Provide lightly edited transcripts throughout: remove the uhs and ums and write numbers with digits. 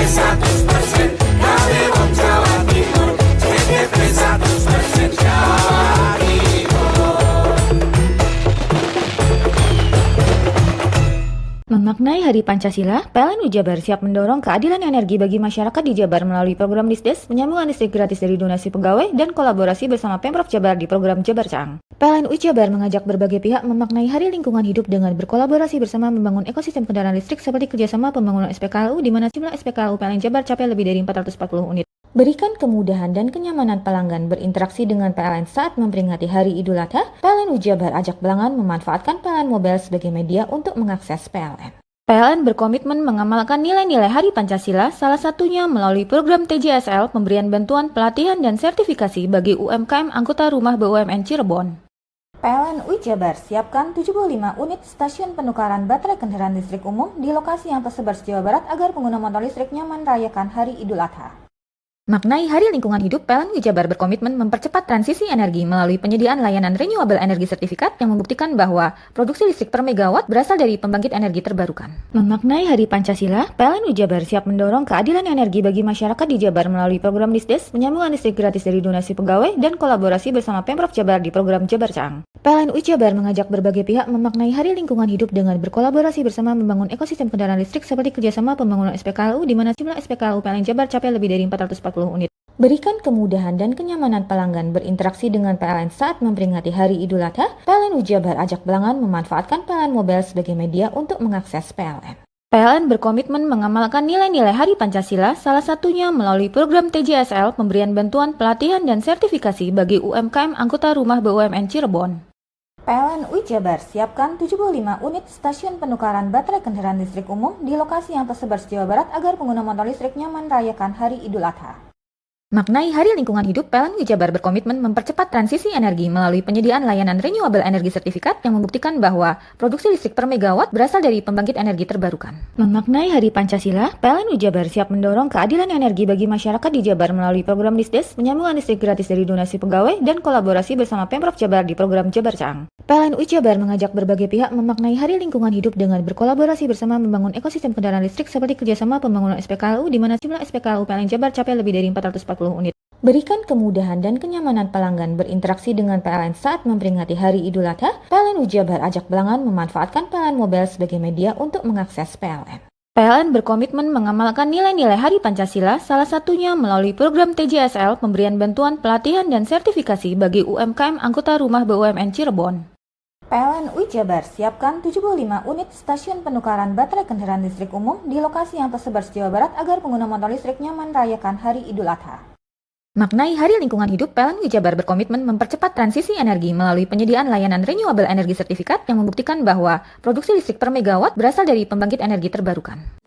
100% KW Wong Jawa Timur, CTP 100% Jawa Timur. Memaknai Hari Pancasila, PLN Jabar siap mendorong keadilan energi bagi masyarakat di Jabar melalui program Disdes, penyambungan listrik gratis dari donasi pegawai, dan kolaborasi bersama Pemprov Jabar di program Jabar Cang. PLN Jabar mengajak berbagai pihak memaknai Hari Lingkungan Hidup dengan berkolaborasi bersama membangun ekosistem kendaraan listrik seperti kerjasama pembangunan SPKLU di mana jumlah SPKLU PLN Jabar capai lebih dari 440 unit. Berikan kemudahan dan kenyamanan pelanggan berinteraksi dengan PLN saat memperingati Hari Idul Adha, PLN Jabar ajak pelanggan memanfaatkan PLN Mobile sebagai media untuk mengakses PLN. PLN berkomitmen mengamalkan nilai-nilai Hari Pancasila, salah satunya melalui program TJSL, pemberian bantuan, pelatihan, dan sertifikasi bagi UMKM anggota rumah BUMN Cirebon. PLN Jabar siapkan 75 unit stasiun penukaran baterai kendaraan listrik umum di lokasi yang tersebar se-Jawa Barat agar pengguna motor listrik nyaman merayakan Hari Idul Adha. Maknai Hari Lingkungan Hidup, PLN Jabar berkomitmen mempercepat transisi energi melalui penyediaan layanan renewable energy sertifikat yang membuktikan bahwa produksi listrik per megawatt berasal dari pembangkit energi terbarukan. Memaknai Hari Pancasila, PLN Jabar siap mendorong keadilan energi bagi masyarakat di Jabar melalui program Disdes, penyambungan listrik gratis dari donasi pegawai, dan kolaborasi bersama Pemprov Jabar di program Jabar Cang. PLN Jabar mengajak berbagai pihak memaknai Hari Lingkungan Hidup dengan berkolaborasi bersama membangun ekosistem kendaraan listrik seperti kerjasama pembangunan SPKLU di mana jumlah SPKLU PLN Jabar capai lebih dari 440 unit. Berikan kemudahan dan kenyamanan pelanggan berinteraksi dengan PLN saat memperingati Hari Idul Adha, PLN Jabar ajak pelanggan memanfaatkan PLN Mobile sebagai media untuk mengakses PLN. PLN berkomitmen mengamalkan nilai-nilai Hari Pancasila, salah satunya melalui program TJSL, pemberian bantuan, pelatihan, dan sertifikasi bagi UMKM anggota rumah BUMN Cirebon. PLN Jabar siapkan 75 unit stasiun penukaran baterai kendaraan listrik umum di lokasi yang tersebar se-Jawa Barat agar pengguna motor listrik nyaman merayakan Hari Idul Adha. Maknai Hari Lingkungan Hidup, PLN Jabar berkomitmen mempercepat transisi energi melalui penyediaan layanan renewable energy sertifikat yang membuktikan bahwa produksi listrik per megawatt berasal dari pembangkit energi terbarukan. Memaknai Hari Pancasila, PLN Jabar siap mendorong keadilan energi bagi masyarakat di Jabar melalui program Disdes, penyambungan listrik gratis dari donasi pegawai, dan kolaborasi bersama Pemprov Jabar di program Jabar Cang. PLN Jabar mengajak berbagai pihak memaknai Hari Lingkungan Hidup dengan berkolaborasi bersama membangun ekosistem kendaraan listrik seperti kerjasama pembangunan SPKLU di mana jumlah SPKLU PLN Jabar capai lebih dari 440 unit. Berikan kemudahan dan kenyamanan pelanggan berinteraksi dengan PLN saat memperingati Hari Idul Adha, PLN Jabar ajak pelanggan memanfaatkan PLN Mobile sebagai media untuk mengakses PLN. PLN berkomitmen mengamalkan nilai-nilai Hari Pancasila, salah satunya melalui program TJSL, pemberian bantuan, pelatihan, dan sertifikasi bagi UMKM anggota rumah BUMN Cirebon. PLN Jabar siapkan 75 unit stasiun penukaran baterai kendaraan listrik umum di lokasi yang tersebar se-Jawa Barat agar pengguna motor listrik nyaman merayakan Hari Idul Adha. Maknai Hari Lingkungan Hidup, PLN Jabar berkomitmen mempercepat transisi energi melalui penyediaan layanan renewable energy sertifikat yang membuktikan bahwa produksi listrik per megawatt berasal dari pembangkit energi terbarukan.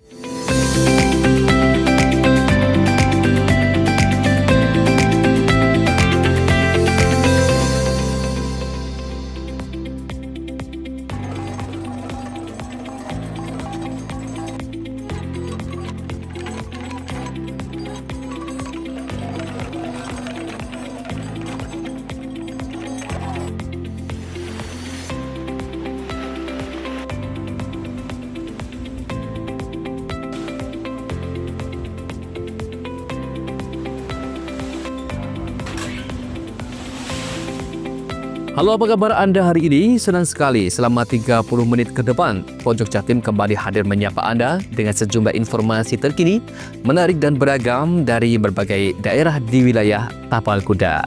Halo, apa kabar Anda hari ini? Senang sekali selama 30 menit ke depan Pojok Jatim kembali hadir menyapa Anda dengan sejumlah informasi terkini, menarik dan beragam dari berbagai daerah di wilayah Tapal Kuda.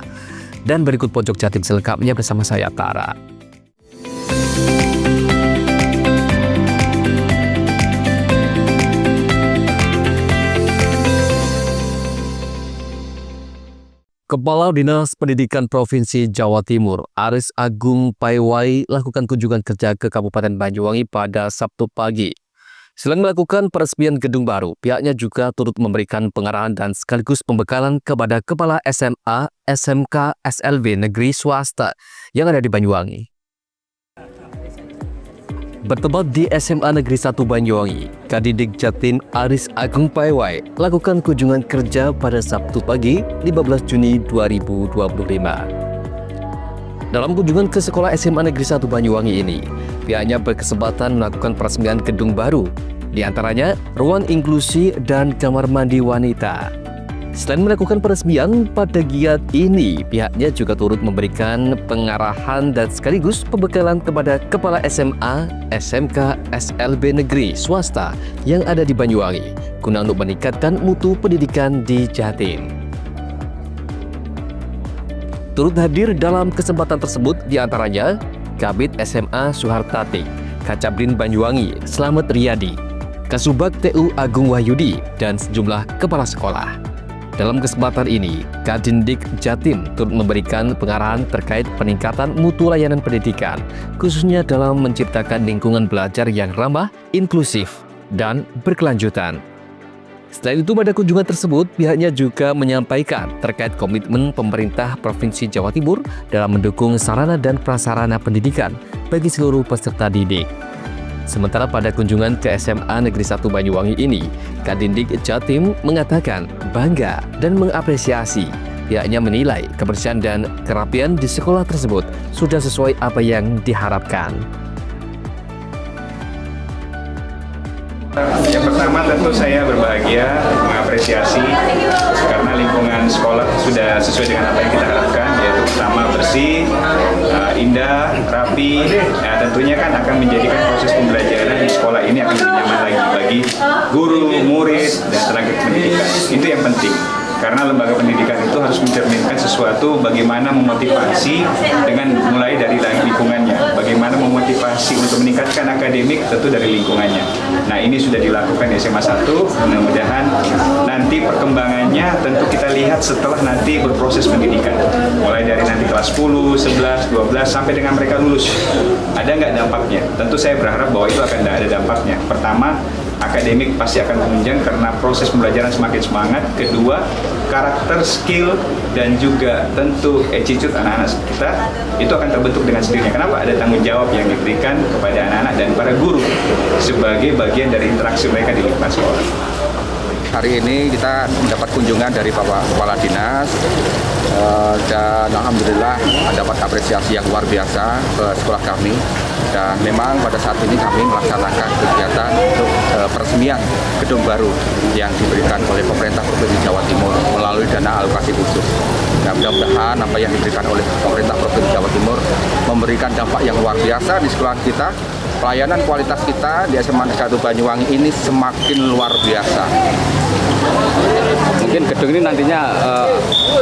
Dan berikut Pojok Jatim selengkapnya bersama saya, Tara. Kepala Dinas Pendidikan Provinsi Jawa Timur, Aris Agung Paiwai, lakukan kunjungan kerja ke Kabupaten Banyuwangi pada Sabtu pagi. Selain melakukan peresmian gedung baru, pihaknya juga turut memberikan pengarahan dan sekaligus pembekalan kepada Kepala SMA, SMK, SLB negeri swasta yang ada di Banyuwangi. Bertempat di SMA Negeri 1 Banyuwangi, Kadidik Jatim Aris Agung Paiwai lakukan kunjungan kerja pada Sabtu pagi 15 Juni 2025. Dalam kunjungan ke sekolah SMA Negeri 1 Banyuwangi ini, pihaknya berkesempatan melakukan peresmian gedung baru di antaranya ruang inklusi dan kamar mandi wanita. Selain melakukan peresmian pada giat ini, pihaknya juga turut memberikan pengarahan dan sekaligus pembekalan kepada kepala SMA, SMK, SLB negeri swasta yang ada di Banyuwangi guna untuk meningkatkan mutu pendidikan di Jatim. Turut hadir dalam kesempatan tersebut diantaranya Kabid SMA Suhartati, Kacabdin Banyuwangi Slamet Riyadi, Kasubag TU Agung Wahyudi, dan sejumlah kepala sekolah. Dalam kesempatan ini, Kadindik Jatim turut memberikan pengarahan terkait peningkatan mutu layanan pendidikan, khususnya dalam menciptakan lingkungan belajar yang ramah, inklusif, dan berkelanjutan. Selain itu, pada kunjungan tersebut, pihaknya juga menyampaikan terkait komitmen pemerintah Provinsi Jawa Timur dalam mendukung sarana dan prasarana pendidikan bagi seluruh peserta didik. Sementara pada kunjungan ke SMA Negeri 1 Banyuwangi ini, Kadindik Jatim mengatakan bangga dan mengapresiasi. Pihaknya menilai kebersihan dan kerapian di sekolah tersebut sudah sesuai apa yang diharapkan. Yang pertama tentu saya berbahagia, mengapresiasi karena lingkungan sekolah sudah sesuai dengan apa yang kita harapkan, yaitu pertama bersih, indah, rapi. Nah, tentunya kan akan menjadikan proses pembelajaran di sekolah ini akan lebih nyaman lagi bagi guru, murid, dan tenaga pendidikan. Itu yang penting. Karena lembaga pendidikan itu harus mencerminkan sesuatu bagaimana memotivasi dengan mulai dari lingkungannya, bagaimana memotivasi untuk meningkatkan akademik tentu dari lingkungannya. Nah, ini sudah dilakukan di SMA 1, mudah-mudahan nanti perkembangannya tentu kita lihat setelah nanti berproses pendidikan. Mulai dari nanti kelas 10, 11, 12 sampai dengan mereka lulus. Ada nggak dampaknya? Tentu saya berharap bahwa itu akan ada dampaknya. Pertama, akademik pasti akan menunjang karena proses pembelajaran semakin semangat. Kedua, karakter, skill, dan juga tentu attitude anak-anak kita itu akan terbentuk dengan sendirinya. Kenapa? Ada tanggung jawab yang diberikan kepada anak-anak dan para guru sebagai bagian dari interaksi mereka di lingkungan sekolah. Hari ini kita mendapat kunjungan dari Bapak Kepala Dinas dan Alhamdulillah dapat apresiasi yang luar biasa ke sekolah kami. Dan memang pada saat ini kami melaksanakan kegiatan untuk peresmian gedung baru yang diberikan oleh pemerintah Provinsi Jawa Timur melalui dana alokasi khusus. Nah, mudah-mudahan apa yang diberikan oleh pemerintah Provinsi Jawa Timur memberikan dampak yang luar biasa di sekolah kita. Pelayanan kualitas kita di SMA Negeri 1 Banyuwangi ini semakin luar biasa. Mungkin gedung ini nantinya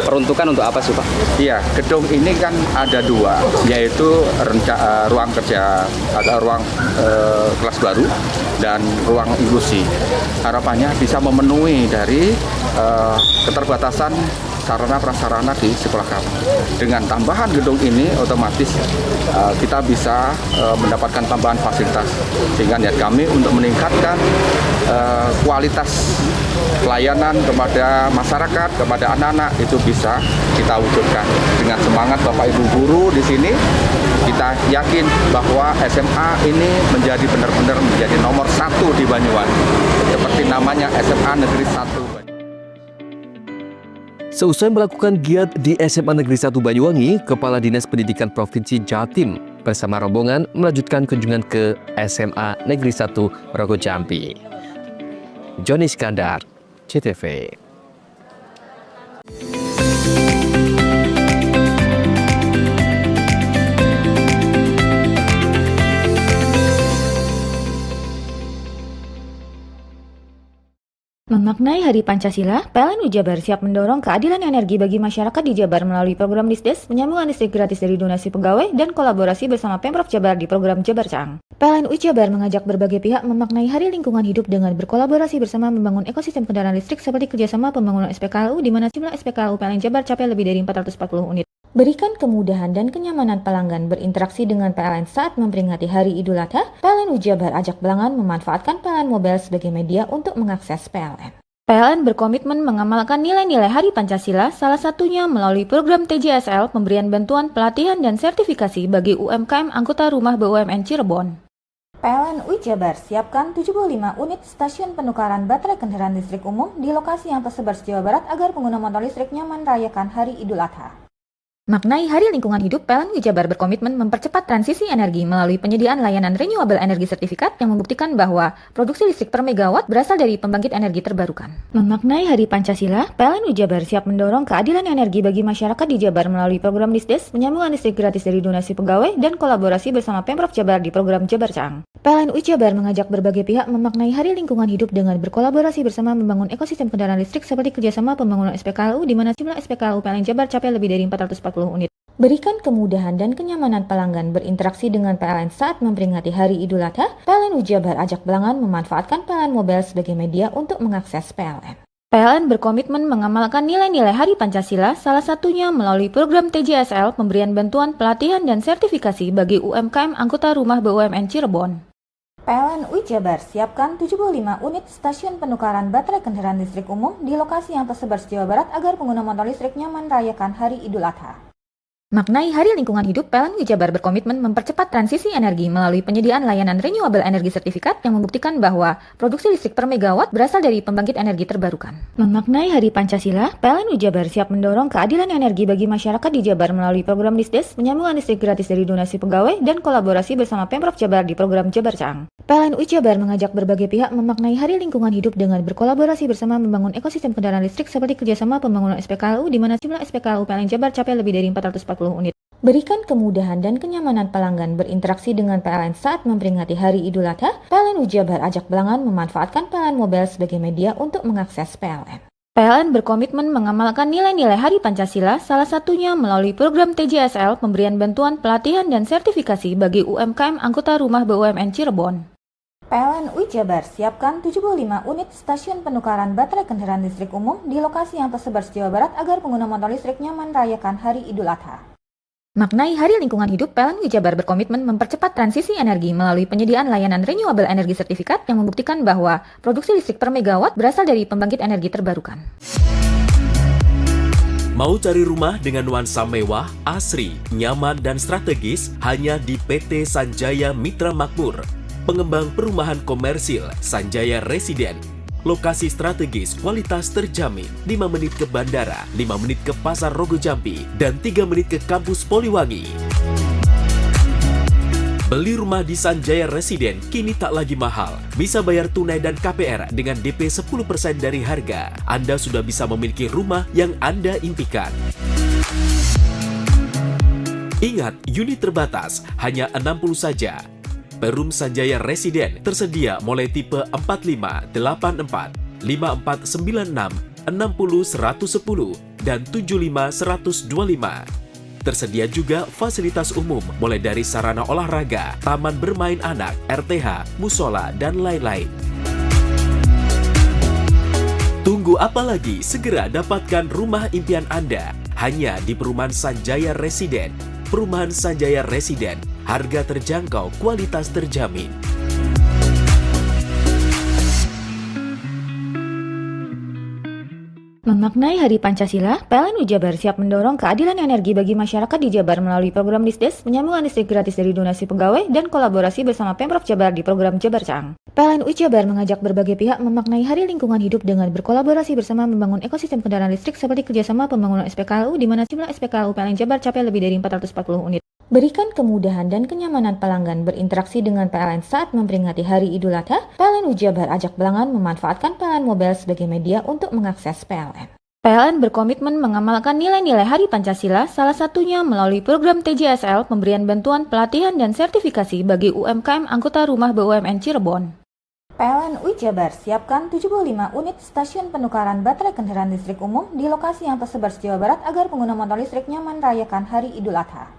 peruntukan untuk apa sih Pak? Iya, gedung ini kan ada dua, yaitu ruang kerja atau ruang kelas baru dan ruang inklusi. Harapannya bisa memenuhi dari keterbatasan sarana prasarana di sekolah kami. Dengan tambahan gedung ini, otomatis kita bisa mendapatkan tambahan fasilitas, sehingga niat kami untuk meningkatkan kualitas pelayanan kepada masyarakat, kepada anak-anak itu bisa kita wujudkan. Dengan semangat Bapak Ibu guru di sini, kita yakin bahwa SMA ini menjadi benar-benar menjadi nomor 1 di Banyuwangi, seperti namanya SMA Negeri 1. Seusai melakukan giat di SMA Negeri 1 Banyuwangi, Kepala Dinas Pendidikan Provinsi Jatim bersama rombongan melanjutkan kunjungan ke SMA Negeri 1 Rogo Jambi. Joni Iskandar, CTV. Memaknai Hari Pancasila, PLN Jabar siap mendorong keadilan energi bagi masyarakat di Jabar melalui program Disdes, penyambungan listrik gratis dari donasi pegawai, dan kolaborasi bersama Pemprov Jabar di program Jabar Cang. PLN Jabar mengajak berbagai pihak memaknai Hari Lingkungan Hidup dengan berkolaborasi bersama membangun ekosistem kendaraan listrik seperti kerjasama pembangunan SPKLU di mana jumlah SPKLU PLN Jabar capai lebih dari 440 unit. Berikan kemudahan dan kenyamanan pelanggan berinteraksi dengan PLN saat memperingati Hari Idul Adha, PLN Jabar ajak pelanggan memanfaatkan PLN Mobile sebagai media untuk mengakses PLN. PLN berkomitmen mengamalkan nilai-nilai Hari Pancasila, salah satunya melalui program TJSL, pemberian bantuan pelatihan dan sertifikasi bagi UMKM anggota rumah BUMN Cirebon. PLN Jabar siapkan 75 unit stasiun penukaran baterai kendaraan listrik umum di lokasi yang tersebar di Jawa Barat agar pengguna motor listrik nyaman merayakan Hari Idul Adha. Maknai Hari Lingkungan Hidup, PLN Jabar berkomitmen mempercepat transisi energi melalui penyediaan layanan renewable energy sertifikat yang membuktikan bahwa produksi listrik per megawatt berasal dari pembangkit energi terbarukan. Memaknai Hari Pancasila, PLN Jabar siap mendorong keadilan energi bagi masyarakat di Jabar melalui program Disdes, penyambungan listrik gratis dari donasi pegawai, dan kolaborasi bersama Pemprov Jabar di program Jabar Caang. PLN Jabar mengajak berbagai pihak memaknai Hari Lingkungan Hidup dengan berkolaborasi bersama membangun ekosistem kendaraan listrik seperti kerjasama pembangunan SPKLU di mana jumlah SPKLU PLN Jabar capai lebih dari 440 unit. Berikan kemudahan dan kenyamanan pelanggan berinteraksi dengan PLN saat memperingati Hari Idul Adha. PLN Jabar ajak pelanggan memanfaatkan PLN Mobile sebagai media untuk mengakses PLN. PLN berkomitmen mengamalkan nilai-nilai Hari Pancasila, salah satunya melalui program TJSL, pemberian bantuan, pelatihan, dan sertifikasi bagi UMKM anggota rumah BUMN Cirebon. PLN Jabar siapkan 75 unit stasiun penukaran baterai kendaraan listrik umum di lokasi yang tersebar se-Jawa Barat agar pengguna motor listrik nyaman merayakan Hari Idul Adha. Maknai Hari Lingkungan Hidup, PLN Jabar berkomitmen mempercepat transisi energi melalui penyediaan layanan renewable energy sertifikat yang membuktikan bahwa produksi listrik per megawatt berasal dari pembangkit energi terbarukan. Memaknai Hari Pancasila, PLN Jabar siap mendorong keadilan energi bagi masyarakat di Jabar melalui program Disdes, penyambungan listrik gratis dari donasi pegawai, dan kolaborasi bersama Pemprov Jabar di program Jabar Caang. PLN Jabar mengajak berbagai pihak memaknai Hari Lingkungan Hidup dengan berkolaborasi bersama membangun ekosistem kendaraan listrik seperti kerjasama pembangunan SPKLU di mana jumlah SPKLU PLN Jabar capai lebih dari 440 unit. Berikan kemudahan dan kenyamanan pelanggan berinteraksi dengan PLN saat memperingati Hari Idul Adha. PLN Jabar ajak pelanggan memanfaatkan PLN Mobile sebagai media untuk mengakses PLN. PLN berkomitmen mengamalkan nilai-nilai Hari Pancasila, salah satunya melalui program TJSL, pemberian bantuan, pelatihan, dan sertifikasi bagi UMKM anggota rumah BUMN Cirebon. PLN Jabar siapkan 75 unit stasiun penukaran baterai kendaraan listrik umum di lokasi yang tersebar se-Jawa Barat agar pengguna motor listrik nyaman merayakan Hari Idul Adha. Maknai Hari Lingkungan Hidup, PLN Jabar berkomitmen mempercepat transisi energi melalui penyediaan layanan renewable energy sertifikat yang membuktikan bahwa produksi listrik per megawatt berasal dari pembangkit energi terbarukan. Mau cari rumah dengan nuansa mewah, asri, nyaman, dan strategis hanya di PT Sanjaya Mitra Makmur. Pengembang perumahan komersil Sanjaya Residen. Lokasi strategis, kualitas terjamin. 5 menit ke bandara, 5 menit ke Pasar Rogo Jampi, dan 3 menit ke kampus Poliwangi. Beli rumah di Sanjaya Residen kini tak lagi mahal. Bisa bayar tunai dan KPR dengan DP 10% dari harga. Anda sudah bisa memiliki rumah yang Anda impikan. Ingat, unit terbatas, hanya 60 saja. Perum Sanjaya Residen tersedia mulai tipe 45, 84, 5496, 60 110, dan 75 125. Tersedia juga fasilitas umum mulai dari sarana olahraga, taman bermain anak, RTH, musola, dan lain-lain. Tunggu apa lagi? Segera dapatkan rumah impian Anda hanya di Perumahan Sanjaya Residen. Perumahan Sanjaya Residen, harga terjangkau, kualitas terjamin. Memaknai Hari Pancasila, PLN Jabar siap mendorong keadilan energi bagi masyarakat di Jabar melalui program Disdes, penyambungan listrik gratis dari donasi pegawai, dan kolaborasi bersama Pemprov Jabar di program Jabar Caang. PLN Jabar mengajak berbagai pihak memaknai Hari Lingkungan Hidup dengan berkolaborasi bersama membangun ekosistem kendaraan listrik seperti kerjasama pembangunan SPKLU di mana jumlah SPKLU PLN Jabar capai lebih dari 440 unit. Berikan kemudahan dan kenyamanan pelanggan berinteraksi dengan PLN saat memperingati Hari Idul Adha. PLN Jabar ajak pelanggan memanfaatkan PLN Mobile sebagai media untuk mengakses PLN. PLN berkomitmen mengamalkan nilai-nilai Hari Pancasila, salah satunya melalui program TJSL, pemberian bantuan, pelatihan, dan sertifikasi bagi UMKM anggota rumah BUMN Cirebon. PLN Jabar siapkan 75 unit stasiun penukaran baterai kendaraan listrik umum di lokasi yang tersebar se-Jawa Barat agar pengguna motor listrik nyaman merayakan Hari Idul Adha.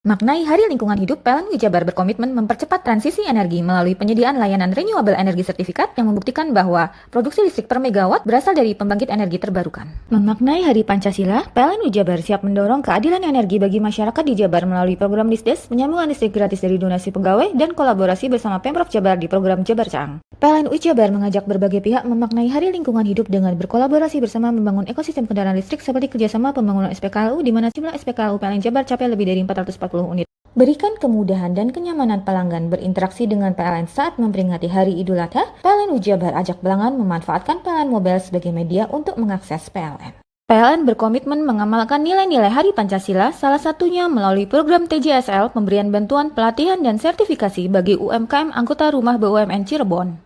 Maknai Hari Lingkungan Hidup, PLN Jabar berkomitmen mempercepat transisi energi melalui penyediaan layanan renewable energy sertifikat yang membuktikan bahwa produksi listrik per megawatt berasal dari pembangkit energi terbarukan. Memaknai Hari Pancasila, PLN Jabar siap mendorong keadilan energi bagi masyarakat di Jabar melalui program Disdes, penyambungan listrik gratis dari donasi pegawai, dan kolaborasi bersama Pemprov Jabar di program Jabar Caang. PLN Jabar mengajak berbagai pihak memaknai Hari Lingkungan Hidup dengan berkolaborasi bersama membangun ekosistem kendaraan listrik seperti kerjasama pembangunan SPKLU di mana jumlah SPKLU PLN Jabar capai lebih dari 440 unit. Berikan kemudahan dan kenyamanan pelanggan berinteraksi dengan PLN saat memperingati Hari Idul Adha. PLN Jabar ajak pelanggan memanfaatkan PLN Mobile sebagai media untuk mengakses PLN. PLN berkomitmen mengamalkan nilai-nilai Hari Pancasila, salah satunya melalui program TJSL pemberian bantuan pelatihan dan sertifikasi bagi UMKM anggota rumah BUMN Cirebon.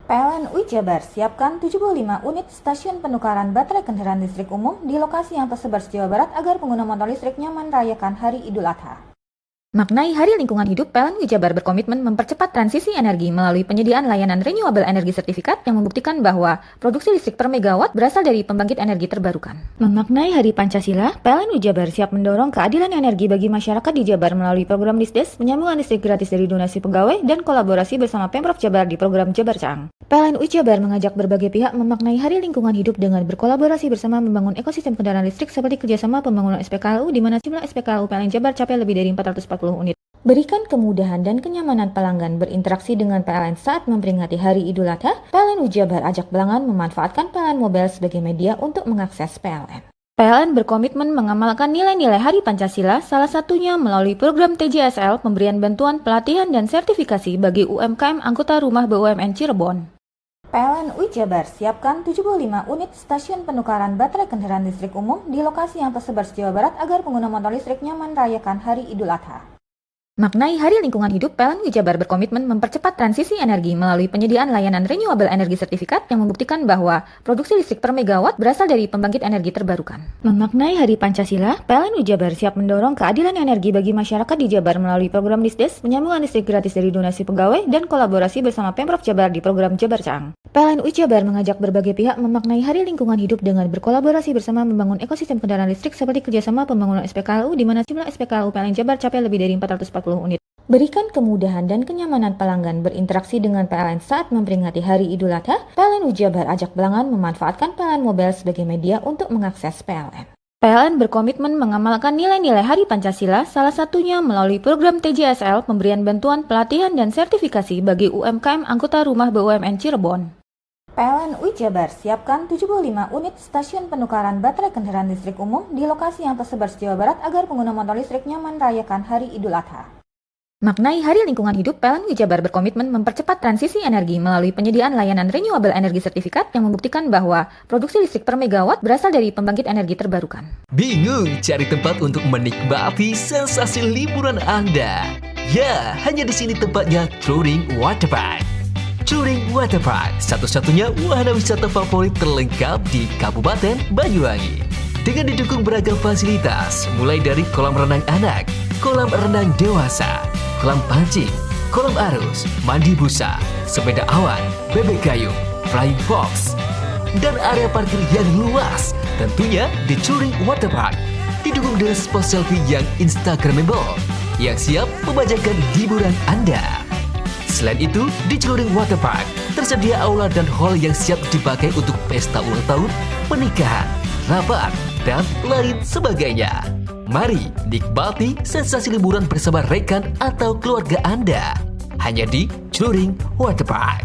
PLN UI Jabar siapkan 75 unit stasiun penukaran baterai kendaraan listrik umum di lokasi yang tersebar se-Jawa Barat agar pengguna motor listrik nyaman merayakan Hari Idul Adha. Maknai Hari Lingkungan Hidup, PLN UI Jabar berkomitmen mempercepat transisi energi melalui penyediaan layanan renewable energy sertifikat yang membuktikan bahwa produksi listrik per megawatt berasal dari pembangkit energi terbarukan. Memaknai Hari Pancasila, PLN UI Jabar siap mendorong keadilan energi bagi masyarakat di Jabar melalui program Disdes, penyambungan listrik gratis dari donasi pegawai, dan kolaborasi bersama Pemprov Jabar di program Jabar Caang. PLN UI Jabar mengajak berbagai pihak memaknai Hari Lingkungan Hidup dengan berkolaborasi bersama membangun ekosistem kendaraan listrik seperti kerjasama pembangunan SPKLU di mana jumlah SPKLU PLN Jabar capai lebih dari 440 unit. Berikan kemudahan dan kenyamanan pelanggan berinteraksi dengan PLN saat memperingati Hari Idul Adha. PLN UI Jabar ajak pelanggan memanfaatkan PLN Mobile sebagai media untuk mengakses PLN. PLN berkomitmen mengamalkan nilai-nilai Hari Pancasila, salah satunya melalui program TJSL pemberian bantuan pelatihan dan sertifikasi bagi UMKM anggota rumah BUMN Cirebon. PLN UI Jabar siapkan 75 unit stasiun penukaran baterai kendaraan listrik umum di lokasi yang tersebar se-Jawa Barat agar pengguna motor listrik nyaman merayakan Hari Idul Adha. Maknai Hari Lingkungan Hidup, PLN UI Jabar berkomitmen mempercepat transisi energi melalui penyediaan layanan renewable energy sertifikat yang membuktikan bahwa produksi listrik per megawatt berasal dari pembangkit energi terbarukan. Memaknai Hari Pancasila, PLN UI Jabar siap mendorong keadilan energi bagi masyarakat di Jabar melalui program Disdes, penyambungan listrik gratis dari donasi pegawai, dan kolaborasi bersama Pemprov Jabar di program Jabar Caang. PLN UI Jabar mengajak berbagai pihak memaknai Hari Lingkungan Hidup dengan berkolaborasi bersama membangun ekosistem kendaraan listrik seperti kerjasama pembangunan SPKLU di mana jumlah SPKLU PLN Jabar capai lebih dari 440 unit. Berikan kemudahan dan kenyamanan pelanggan berinteraksi dengan PLN saat memperingati Hari Idul Adha. PLN UI Jabar ajak pelanggan memanfaatkan PLN Mobile sebagai media untuk mengakses PLN. PLN berkomitmen mengamalkan nilai-nilai Hari Pancasila, salah satunya melalui program TJSL pemberian bantuan pelatihan dan sertifikasi bagi UMKM anggota rumah BUMN Cirebon. PLN UI Jabar siapkan 75 unit stasiun penukaran baterai kendaraan listrik umum di lokasi yang tersebar se-Jawa Barat agar pengguna motor listrik nyaman merayakan Hari Idul Adha. Maknai Hari Lingkungan Hidup, PLN UI Jabar berkomitmen mempercepat transisi energi melalui penyediaan layanan renewable energy sertifikat yang membuktikan bahwa produksi listrik per megawatt berasal dari pembangkit energi terbarukan. Bingung cari tempat untuk menikmati sensasi liburan Anda? Ya, hanya di sini tempatnya Touring Waterpark. Touring Waterpark, satu-satunya wahana wisata favorit terlengkap di Kabupaten Banyuwangi. Dengan didukung beragam fasilitas, mulai dari kolam renang anak, kolam renang dewasa, kolam pancing, kolam arus, mandi busa, sepeda awan, bebek gayung, flying fox, dan area parkir yang luas. Tentunya di Touring Waterpark, didukung dengan spot selfie yang instagramable, yang siap membajakan hiburan Anda. Selain itu, di Touring Waterpark, tersedia aula dan hall yang siap dipakai untuk pesta ulang tahun, pernikahan, rapat, dan lain sebagainya. Mari nikmati sensasi liburan bersama rekan atau keluarga Anda. Hanya di Touring Waterpark.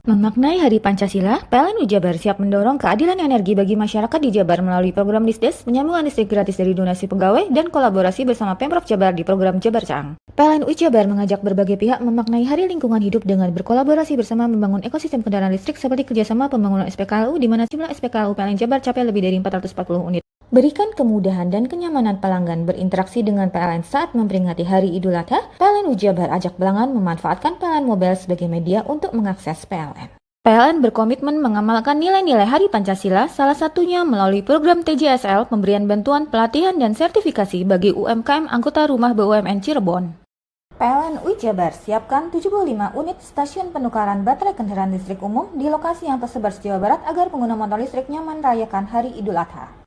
Memaknai Hari Pancasila, PLN UI Jabar siap mendorong keadilan energi bagi masyarakat di Jabar melalui program Disdes, penyambungan listrik gratis dari donasi pegawai, dan kolaborasi bersama Pemprov Jabar di program Jabar Caang. PLN UI Jabar mengajak berbagai pihak memaknai Hari Lingkungan Hidup dengan berkolaborasi bersama membangun ekosistem kendaraan listrik seperti kerjasama pembangunan SPKLU di mana jumlah SPKLU PLN Jabar capai lebih dari 440 unit. Berikan kemudahan dan kenyamanan pelanggan berinteraksi dengan PLN saat memperingati Hari Idul Adha. PLN UI Jabar ajak pelanggan memanfaatkan PLN Mobile sebagai media untuk mengakses PLN. PLN berkomitmen mengamalkan nilai-nilai Hari Pancasila, salah satunya melalui program TJSL pemberian bantuan pelatihan dan sertifikasi bagi UMKM anggota rumah BUMN Cirebon. PLN UI Jabar siapkan 75 unit stasiun penukaran baterai kendaraan listrik umum di lokasi yang tersebar se-Jawa Barat agar pengguna motor listrik nyaman merayakan Hari Idul Adha.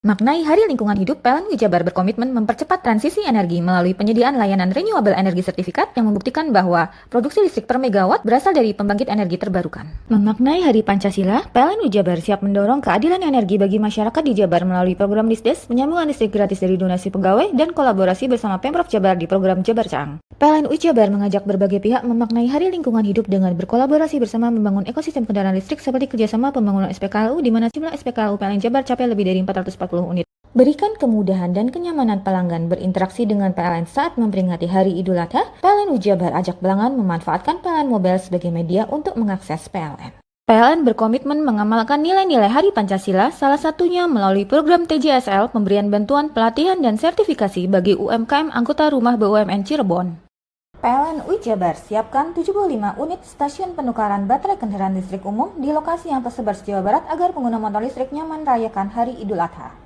Maknai Hari Lingkungan Hidup, PLN UI Jabar berkomitmen mempercepat transisi energi melalui penyediaan layanan renewable energy sertifikat yang membuktikan bahwa produksi listrik per megawatt berasal dari pembangkit energi terbarukan. Memaknai Hari Pancasila, PLN UI Jabar siap mendorong keadilan energi bagi masyarakat di Jabar melalui program Disdes, penyambungan listrik gratis dari donasi pegawai, dan kolaborasi bersama Pemprov Jabar di program Jabar Caang. PLN UI Jabar mengajak berbagai pihak memaknai Hari Lingkungan Hidup dengan berkolaborasi bersama membangun ekosistem kendaraan listrik seperti kerjasama pembangunan SPKLU di mana jumlah SPKLU PLN Jabar capai lebih dari 440 unit. Berikan kemudahan dan kenyamanan pelanggan berinteraksi dengan PLN saat memperingati Hari Idul Adha. PLN UI Jabar ajak pelanggan memanfaatkan PLN Mobile sebagai media untuk mengakses PLN. PLN berkomitmen mengamalkan nilai-nilai Hari Pancasila, salah satunya melalui program TJSL pemberian bantuan pelatihan dan sertifikasi bagi UMKM anggota rumah BUMN Cirebon. PLN UI Jabar siapkan 75 unit stasiun penukaran baterai kendaraan listrik umum di lokasi yang tersebar se-Jawa Barat agar pengguna motor listrik nyaman merayakan Hari Idul Adha.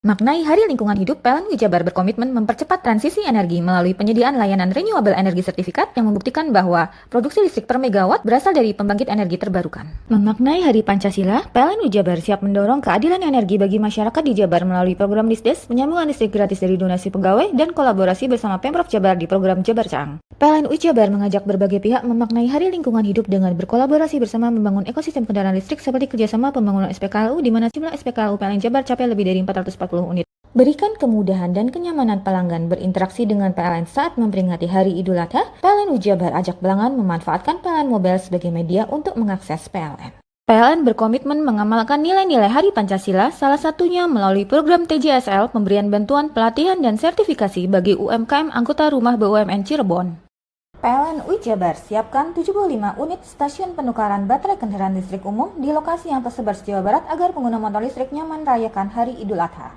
Maknai Hari Lingkungan Hidup, PLN UI Jabar berkomitmen mempercepat transisi energi melalui penyediaan layanan renewable energy sertifikat yang membuktikan bahwa produksi listrik per megawatt berasal dari pembangkit energi terbarukan. Memaknai Hari Pancasila, PLN UI Jabar siap mendorong keadilan energi bagi masyarakat di Jabar melalui program Disdes, penyambungan listrik gratis dari donasi pegawai, dan kolaborasi bersama Pemprov Jabar di program Jabar Caang. PLN UI Jabar mengajak berbagai pihak memaknai Hari Lingkungan Hidup dengan berkolaborasi bersama membangun ekosistem kendaraan listrik seperti kerjasama pembangunan SPKLU di mana jumlah SPKLU PLN Jabar capai lebih dari 440 unit. Berikan kemudahan dan kenyamanan pelanggan berinteraksi dengan PLN saat memperingati Hari Idul Adha. PLN UI Jabar ajak pelanggan memanfaatkan PLN Mobile sebagai media untuk mengakses PLN. PLN berkomitmen mengamalkan nilai-nilai Hari Pancasila, salah satunya melalui program TJSL pemberian bantuan pelatihan dan sertifikasi bagi UMKM anggota rumah BUMN Cirebon. PLN UI Jabar siapkan 75 unit stasiun penukaran baterai kendaraan listrik umum di lokasi yang tersebar se-Jawa Barat agar pengguna motor listrik nyaman merayakan Hari Idul Adha.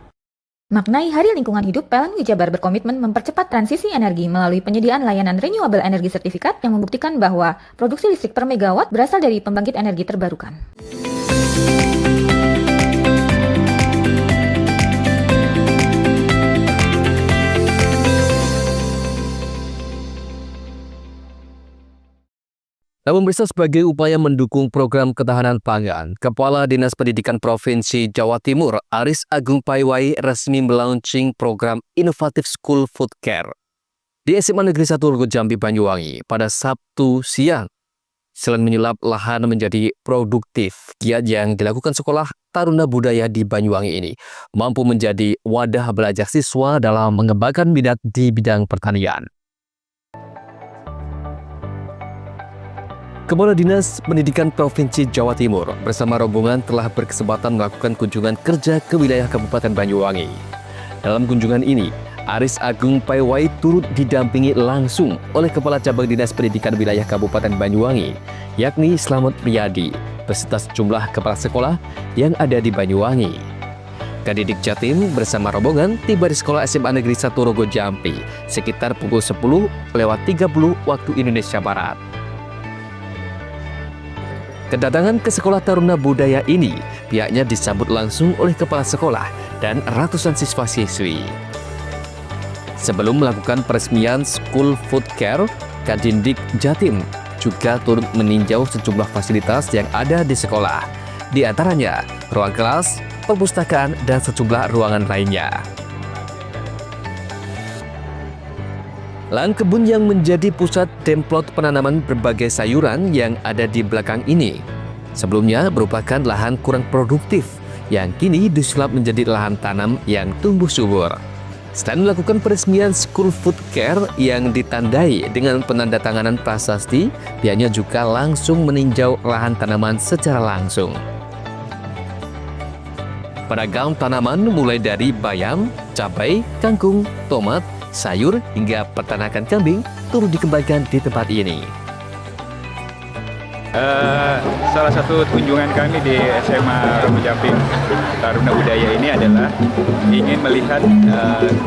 Maknai Hari Lingkungan Hidup, PLN UI Jabar berkomitmen mempercepat transisi energi melalui penyediaan layanan renewable energy sertifikat yang membuktikan bahwa produksi listrik per megawatt berasal dari pembangkit energi terbarukan. Namun pemirsa, sebagai upaya mendukung program ketahanan pangan, Kepala Dinas Pendidikan Provinsi Jawa Timur, Aris Agung Paiwai, resmi melaunching program inovatif School Food Care di SMA Negeri 1 Rogo Jambi Banyuwangi pada Sabtu siang. Selain menyulap lahan menjadi produktif, giat yang dilakukan Sekolah Taruna Budaya di Banyuwangi ini mampu menjadi wadah belajar siswa dalam mengembangkan minat di bidang pertanian. Kepala Dinas Pendidikan Provinsi Jawa Timur bersama rombongan telah berkesempatan melakukan kunjungan kerja ke wilayah Kabupaten Banyuwangi. Dalam kunjungan ini, Aris Agung Paiwai turut didampingi langsung oleh Kepala Cabang Dinas Pendidikan Wilayah Kabupaten Banyuwangi, yakni Slamet Priyadi, beserta sejumlah kepala sekolah yang ada di Banyuwangi. Kadidik Jatim bersama rombongan tiba di Sekolah SMA Negeri 1 Rogo Jambi sekitar pukul 10:30 waktu Indonesia Barat. Kedatangan ke Sekolah Taruna Budaya ini, pihaknya disambut langsung oleh kepala sekolah dan ratusan siswa-siswi. Sebelum melakukan peresmian School Food Care, Kadindik Jatim juga turut meninjau sejumlah fasilitas yang ada di sekolah, di antaranya ruang kelas, perpustakaan, dan sejumlah ruangan lainnya. Lahan kebun yang menjadi pusat templot penanaman berbagai sayuran yang ada di belakang ini sebelumnya merupakan lahan kurang produktif yang kini disulap menjadi lahan tanam yang tumbuh subur. Selain melakukan peresmian School Food Care yang ditandai dengan penandatanganan prasasti, pihaknya juga langsung meninjau lahan tanaman secara langsung. Beragam tanaman mulai dari bayam, cabai, kangkung, tomat, sayur hingga peternakan kambing turut dikembangkan di tempat ini. Salah satu kunjungan kami di SMA Rogo Jambi Taruna Budaya ini adalah ingin melihat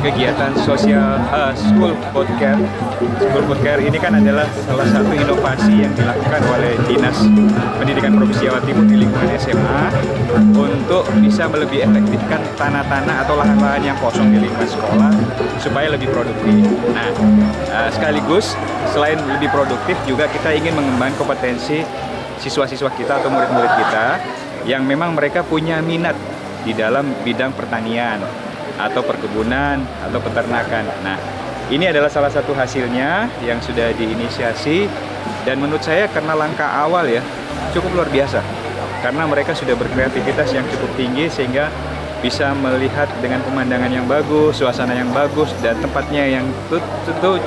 kegiatan sosial School Food Care. School Food Care ini kan adalah salah satu inovasi yang dilakukan oleh Dinas Pendidikan Provinsi Jawa Timur di lingkungan SMA untuk bisa lebih efektifkan tanah-tanah atau lahan-lahan yang kosong di lingkungan sekolah supaya lebih produktif. Nah, sekaligus selain lebih produktif juga kita ingin mengembangkan kompetensi siswa-siswa kita atau murid-murid kita yang memang mereka punya minat di dalam bidang pertanian atau perkebunan atau peternakan. Nah, ini adalah salah satu hasilnya yang sudah diinisiasi dan menurut saya karena langkah awal ya cukup luar biasa karena mereka sudah berkreativitas yang cukup tinggi sehingga bisa melihat dengan pemandangan yang bagus, suasana yang bagus dan tempatnya yang tentu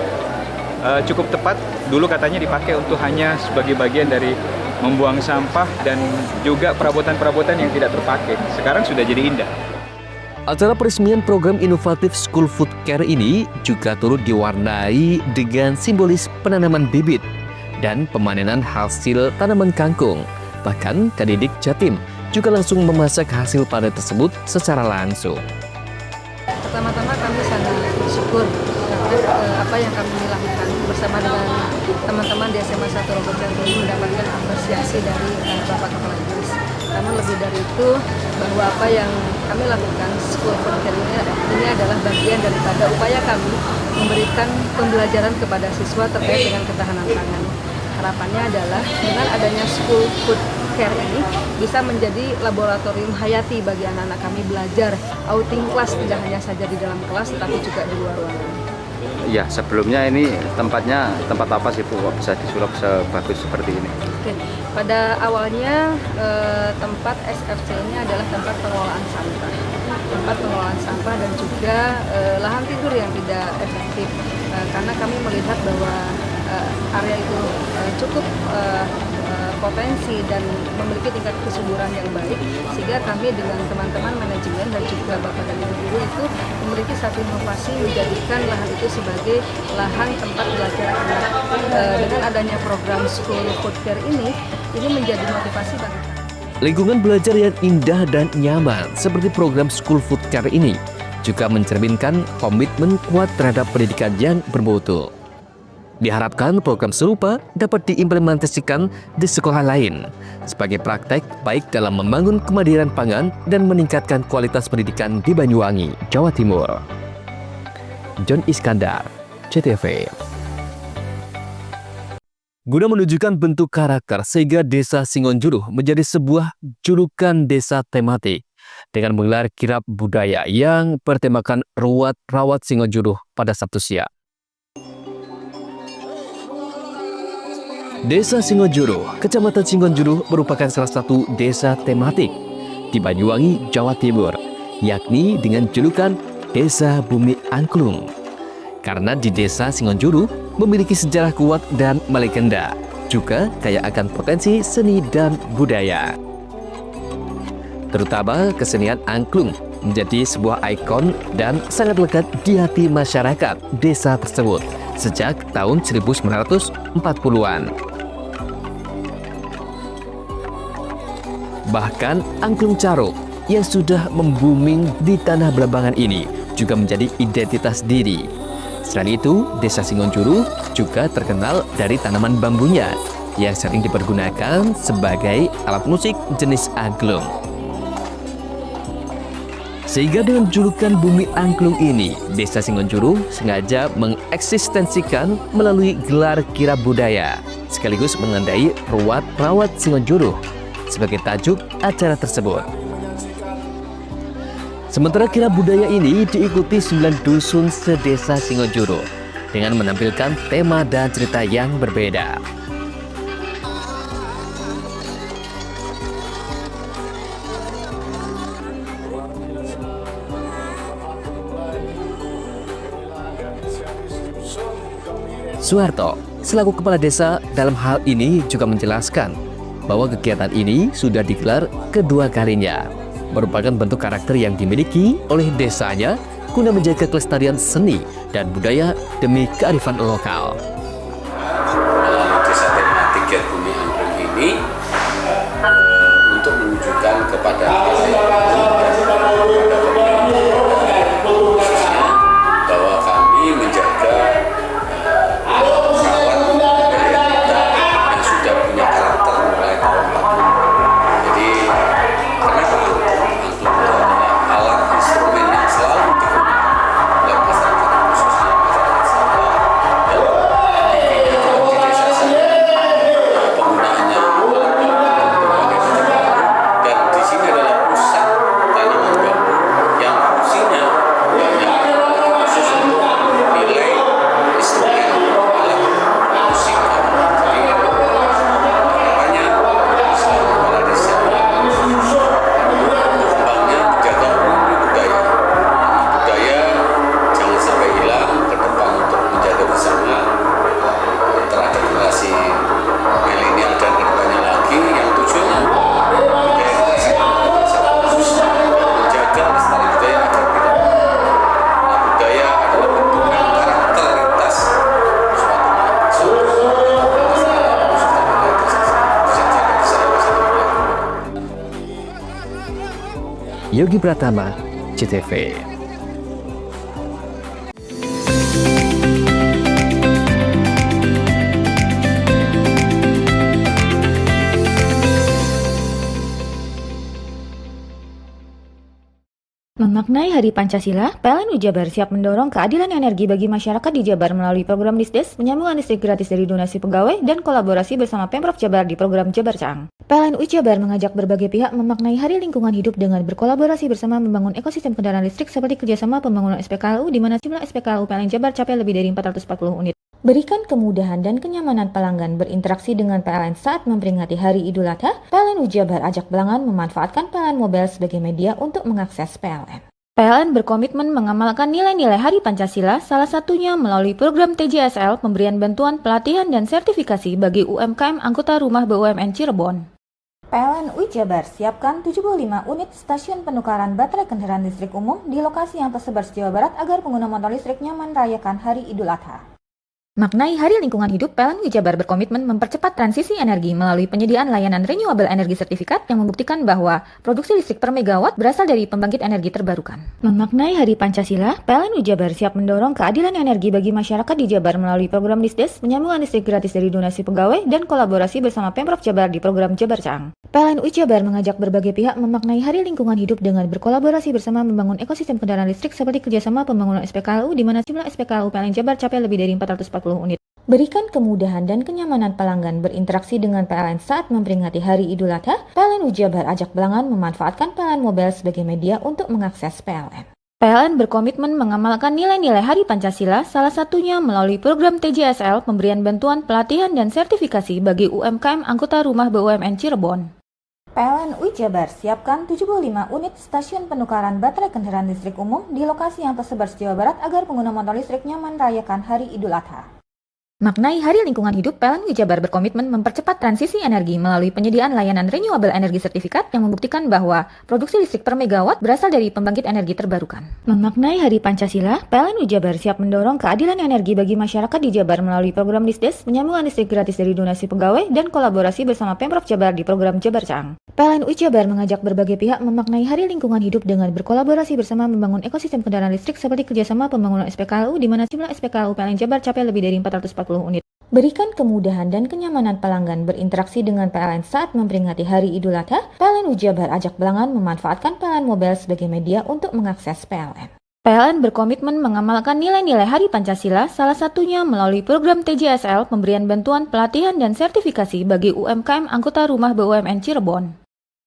cukup tepat. Dulu katanya dipakai untuk hanya sebagai bagian dari membuang sampah dan juga perabotan-perabotan yang tidak terpakai. Sekarang sudah jadi indah. Acara peresmian program inovatif School Food Care ini juga turut diwarnai dengan simbolis penanaman bibit dan pemanenan hasil tanaman kangkung Bahkan Kadidik Jatim juga langsung memasak hasil panen tersebut secara langsung. Pertama-tama kami sangat bersyukur karena apa yang kami lakukan bersama dengan teman-teman di SMA 1 Rogo Jati mendapatkan apresiasi dari Bapak Kepala Dinas. Namun lebih dari itu, bahwa apa yang kami lakukan School Food Care ini adalah bagian daripada upaya kami memberikan pembelajaran kepada siswa terkait dengan ketahanan pangan. Harapannya adalah dengan adanya School Food Care ini bisa menjadi laboratorium hayati bagi anak-anak kami belajar outing kelas, tidak hanya saja di dalam kelas tetapi juga di luar ruangan. Ya, sebelumnya ini tempatnya tempat apa sih Bu, kok bisa disulap sebagus seperti ini? Oke, pada awalnya tempat SFC ini adalah tempat pengelolaan sampah dan juga lahan tidur yang tidak efektif, karena kami melihat bahwa area itu cukup potensi dan memiliki tingkat kesuburan yang baik, sehingga kami dengan teman-teman manajemen dan juga Bapak dan Ibu guru itu memiliki satu inovasi menjadikan lahan itu sebagai lahan tempat belajar anak. Dengan adanya program School Food Care ini menjadi motivasi bagi kami. Lingkungan belajar yang indah dan nyaman seperti program School Food Care ini juga mencerminkan komitmen kuat terhadap pendidikan yang bermutu. Diharapkan program serupa dapat diimplementasikan di sekolah lain sebagai praktek baik dalam membangun kemandirian pangan dan meningkatkan kualitas pendidikan di Banyuwangi, Jawa Timur. John Iskandar, CTV. Guna menunjukkan bentuk karakter sehingga Desa Singonjuruh menjadi sebuah julukan desa tematik dengan menggelar kirab budaya yang bertemakan Ruat Rawat Singonjuruh pada Sabtu siang. Desa Singonjuruh, Kecamatan Singonjuruh merupakan salah satu desa tematik di Banyuwangi, Jawa Timur, yakni dengan julukan Desa Bumi Angklung. Karena di Desa Singonjuruh memiliki sejarah kuat dan melegenda, juga kaya akan potensi seni dan budaya. Terutama kesenian angklung menjadi sebuah ikon dan sangat lekat di hati masyarakat desa tersebut sejak tahun 1940-an. Bahkan angklung caruk yang sudah membuming di tanah Belambangan ini juga menjadi identitas diri. Selain itu, Desa Singonjuruh juga terkenal dari tanaman bambunya yang sering dipergunakan sebagai alat musik jenis angklung. Sehingga dengan julukan Bumi Angklung ini, Desa Singonjuruh sengaja mengeksistensikan melalui gelar kirab budaya, sekaligus menandai Ruat Rawat Singonjuruh sebagai tajuk acara tersebut. Sementara kirab budaya ini diikuti 9 dusun sedesa Singonjuruh dengan menampilkan tema dan cerita yang berbeda. Suharto, selaku kepala desa dalam hal ini juga menjelaskan bahwa kegiatan ini sudah digelar kedua kalinya, merupakan bentuk karakter yang dimiliki oleh desanya guna menjaga kelestarian seni dan budaya demi kearifan lokal. Desa tematik Ger Bumi Angklung ini untuk menunjukkan kepada khususnya bahwa kami menjaga kawan budaya kita yang sudah punya karakter mulai tahun lalu. Jadi karena angklung itu adalah alat instrumen yang selalu digunakan oleh masyarakat, khususnya masyarakat Sawah dan di desa saya penggunaannya Yogi Pratama, CTV. Memaknai Hari Pancasila, PLN Jabar siap mendorong keadilan energi bagi masyarakat di Jabar melalui program Disdes, penyambungan listrik gratis dari donasi pegawai, dan kolaborasi bersama Pemprov Jabar di program Jabar Caang. PLN Jabar mengajak berbagai pihak memaknai Hari Lingkungan Hidup dengan berkolaborasi bersama membangun ekosistem kendaraan listrik seperti kerjasama pembangunan SPKLU di mana jumlah SPKLU PLN Jabar capai lebih dari 440 unit. Berikan kemudahan dan kenyamanan pelanggan berinteraksi dengan PLN saat memperingati Hari Idul Adha, PLN Jabar ajak pelanggan memanfaatkan PLN Mobile sebagai media untuk mengakses PLN. PLN berkomitmen mengamalkan nilai-nilai Hari Pancasila, salah satunya melalui program TJSL, pemberian bantuan pelatihan dan sertifikasi bagi UMKM anggota rumah BUMN Cirebon. PLN Jabar siapkan 75 unit stasiun penukaran baterai kendaraan listrik umum di lokasi yang tersebar di Jawa Barat agar pengguna motor listrik nyaman merayakan Hari Idul Adha. Maknai Hari Lingkungan Hidup, PLN Jabar berkomitmen mempercepat transisi energi melalui penyediaan layanan renewable energy sertifikat yang membuktikan bahwa produksi listrik per megawatt berasal dari pembangkit energi terbarukan. Memaknai Hari Pancasila, PLN Jabar siap mendorong keadilan energi bagi masyarakat di Jabar melalui program Disdes, penyambungan listrik gratis dari donasi pegawai, dan kolaborasi bersama Pemprov Jabar di program Jabar Caang. PLN Jabar mengajak berbagai pihak memaknai Hari Lingkungan Hidup dengan berkolaborasi bersama membangun ekosistem kendaraan listrik seperti kerjasama pembangunan SPKLU di mana jumlah SPKLU PLN Jabar capai lebih dari 440 unit. Berikan kemudahan dan kenyamanan pelanggan berinteraksi dengan PLN saat memperingati Hari Idul Adha, PLN Jabar ajak pelanggan memanfaatkan PLN Mobile sebagai media untuk mengakses PLN. PLN berkomitmen mengamalkan nilai-nilai Hari Pancasila, salah satunya melalui program TJSL, pemberian bantuan pelatihan dan sertifikasi bagi UMKM anggota rumah BUMN Cirebon. PLN Jabar siapkan 75 unit stasiun penukaran baterai kendaraan listrik umum di lokasi yang tersebar di Jawa Barat agar pengguna motor listrik nyaman merayakan Hari Idul Adha. Maknai Hari Lingkungan Hidup, PLN Jabar berkomitmen mempercepat transisi energi melalui penyediaan layanan renewable energy sertifikat yang membuktikan bahwa produksi listrik per megawatt berasal dari pembangkit energi terbarukan. Memaknai Hari Pancasila, PLN Jabar siap mendorong keadilan energi bagi masyarakat di Jabar melalui program Disdes, penyambungan listrik gratis dari donasi pegawai, dan kolaborasi bersama Pemprov Jabar di program Jabar Caang. PLN Jabar mengajak berbagai pihak memaknai Hari Lingkungan Hidup dengan berkolaborasi bersama membangun ekosistem kendaraan listrik seperti kerjasama pembangunan SPKLU di mana jumlah SPKLU PLN Jabar capai lebih dari 440 unit. Berikan kemudahan dan kenyamanan pelanggan berinteraksi dengan PLN saat memperingati Hari Idul Adha, PLN Jabar ajak pelanggan memanfaatkan PLN Mobile sebagai media untuk mengakses PLN. PLN berkomitmen mengamalkan nilai-nilai Hari Pancasila, salah satunya melalui program TJSL, pemberian bantuan pelatihan dan sertifikasi bagi UMKM anggota rumah BUMN Cirebon.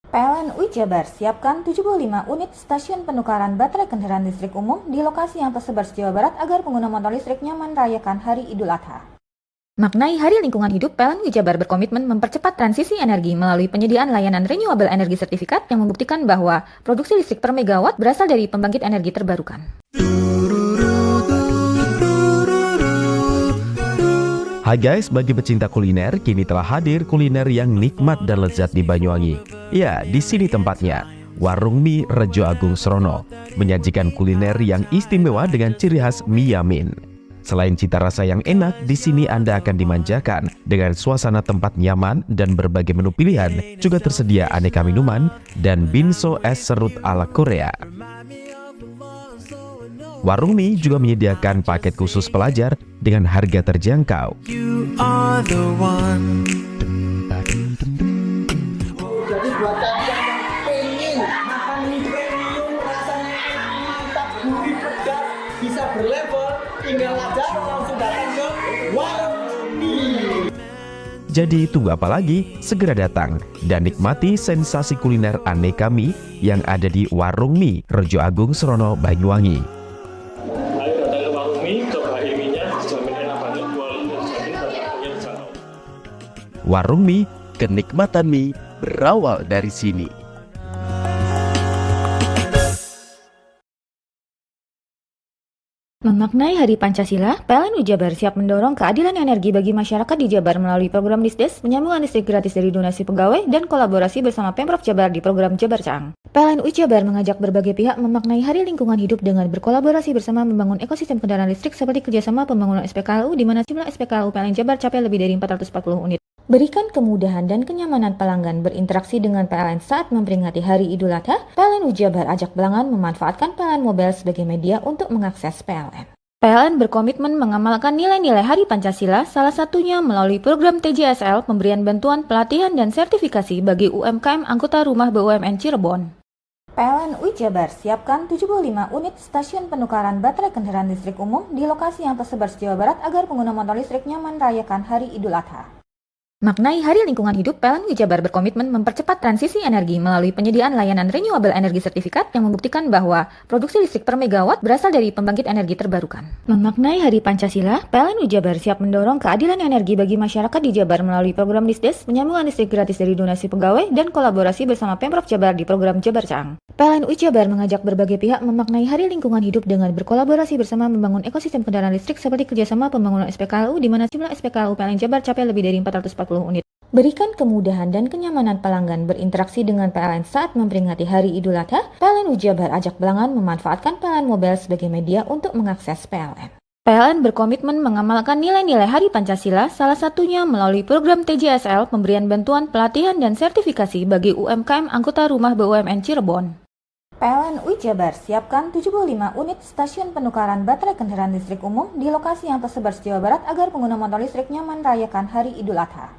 PLN Jabar siapkan 75 unit stasiun penukaran baterai kendaraan listrik umum di lokasi yang tersebar di Jawa Barat agar pengguna motor listrik nyaman merayakan Hari Idul Adha. Maknai Hari Lingkungan Hidup, PLN Jabar berkomitmen mempercepat transisi energi melalui penyediaan layanan renewable energy sertifikat yang membuktikan bahwa produksi listrik per megawatt berasal dari pembangkit energi terbarukan. Hai guys, bagi pecinta kuliner, kini telah hadir kuliner yang nikmat dan lezat di Banyuwangi. Ya, di sini tempatnya. Warung Mie Rejo Agung Srono menyajikan kuliner yang istimewa dengan ciri khas mie yamin. Selain cita rasa yang enak, di sini Anda akan dimanjakan dengan suasana tempat nyaman dan berbagai menu pilihan. Juga tersedia aneka minuman dan binso es serut ala Korea. Warung Mie juga menyediakan paket khusus pelajar dengan harga terjangkau. Jadi buat kalian yang pengen makan mie premium rasanya mantap, gurih, pedas, bisa berlevel, tinggal aja langsung datang ke Warung Mie. Jadi tunggu apa lagi? Segera datang dan nikmati sensasi kuliner aneka mie yang ada di Warung Mie Rejo Agung Srono, Banyuwangi. Warung Mie, kenikmatan mie berawal dari sini. Memaknai Hari Pancasila, PLN Jabar siap mendorong keadilan energi bagi masyarakat di Jabar melalui program Disdes, penyambungan listrik gratis dari donasi pegawai, dan kolaborasi bersama Pemprov Jabar di program Jabar Caang. PLN Jabar mengajak berbagai pihak memaknai Hari Lingkungan Hidup dengan berkolaborasi bersama membangun ekosistem kendaraan listrik seperti kerjasama pembangunan SPKLU di mana jumlah SPKLU PLN Jabar capai lebih dari 440 unit. Berikan kemudahan dan kenyamanan pelanggan berinteraksi dengan PLN saat memperingati Hari Idul Adha. PLN Jabar ajak pelanggan memanfaatkan PLN Mobile sebagai media untuk mengakses PLN. PLN berkomitmen mengamalkan nilai-nilai Hari Pancasila, salah satunya melalui program TJSL, pemberian bantuan, pelatihan, dan sertifikasi bagi UMKM anggota rumah BUMN Cirebon. PLN Jabar siapkan 75 unit stasiun penukaran baterai kendaraan listrik umum di lokasi yang tersebar se-Jawa Barat agar pengguna motor listrik nyaman merayakan Hari Idul Adha. Maknai Hari Lingkungan Hidup, PLN Jabar berkomitmen mempercepat transisi energi melalui penyediaan layanan renewable energy sertifikat yang membuktikan bahwa produksi listrik per megawatt berasal dari pembangkit energi terbarukan. Memaknai Hari Pancasila, PLN Jabar siap mendorong keadilan energi bagi masyarakat di Jabar melalui program Disdes, penyambungan listrik gratis dari donasi pegawai, dan kolaborasi bersama Pemprov Jabar di program Jabar Caang. PLN Jabar mengajak berbagai pihak memaknai Hari Lingkungan Hidup dengan berkolaborasi bersama membangun ekosistem kendaraan listrik seperti kerjasama pembangunan SPKLU di mana jumlah SPKLU PLN Jabar capai lebih dari 440 unit. Berikan kemudahan dan kenyamanan pelanggan berinteraksi dengan PLN saat memperingati Hari Idul Adha. PLN Jabar ajak pelanggan memanfaatkan PLN Mobile sebagai media untuk mengakses PLN. PLN berkomitmen mengamalkan nilai-nilai Hari Pancasila, salah satunya melalui program TJSL, pemberian bantuan, pelatihan, dan sertifikasi bagi UMKM anggota rumah BUMN Cirebon. PLN Jabar siapkan 75 unit stasiun penukaran baterai kendaraan listrik umum di lokasi yang tersebar se-Jawa Barat agar pengguna motor listrik nyaman merayakan Hari Idul Adha.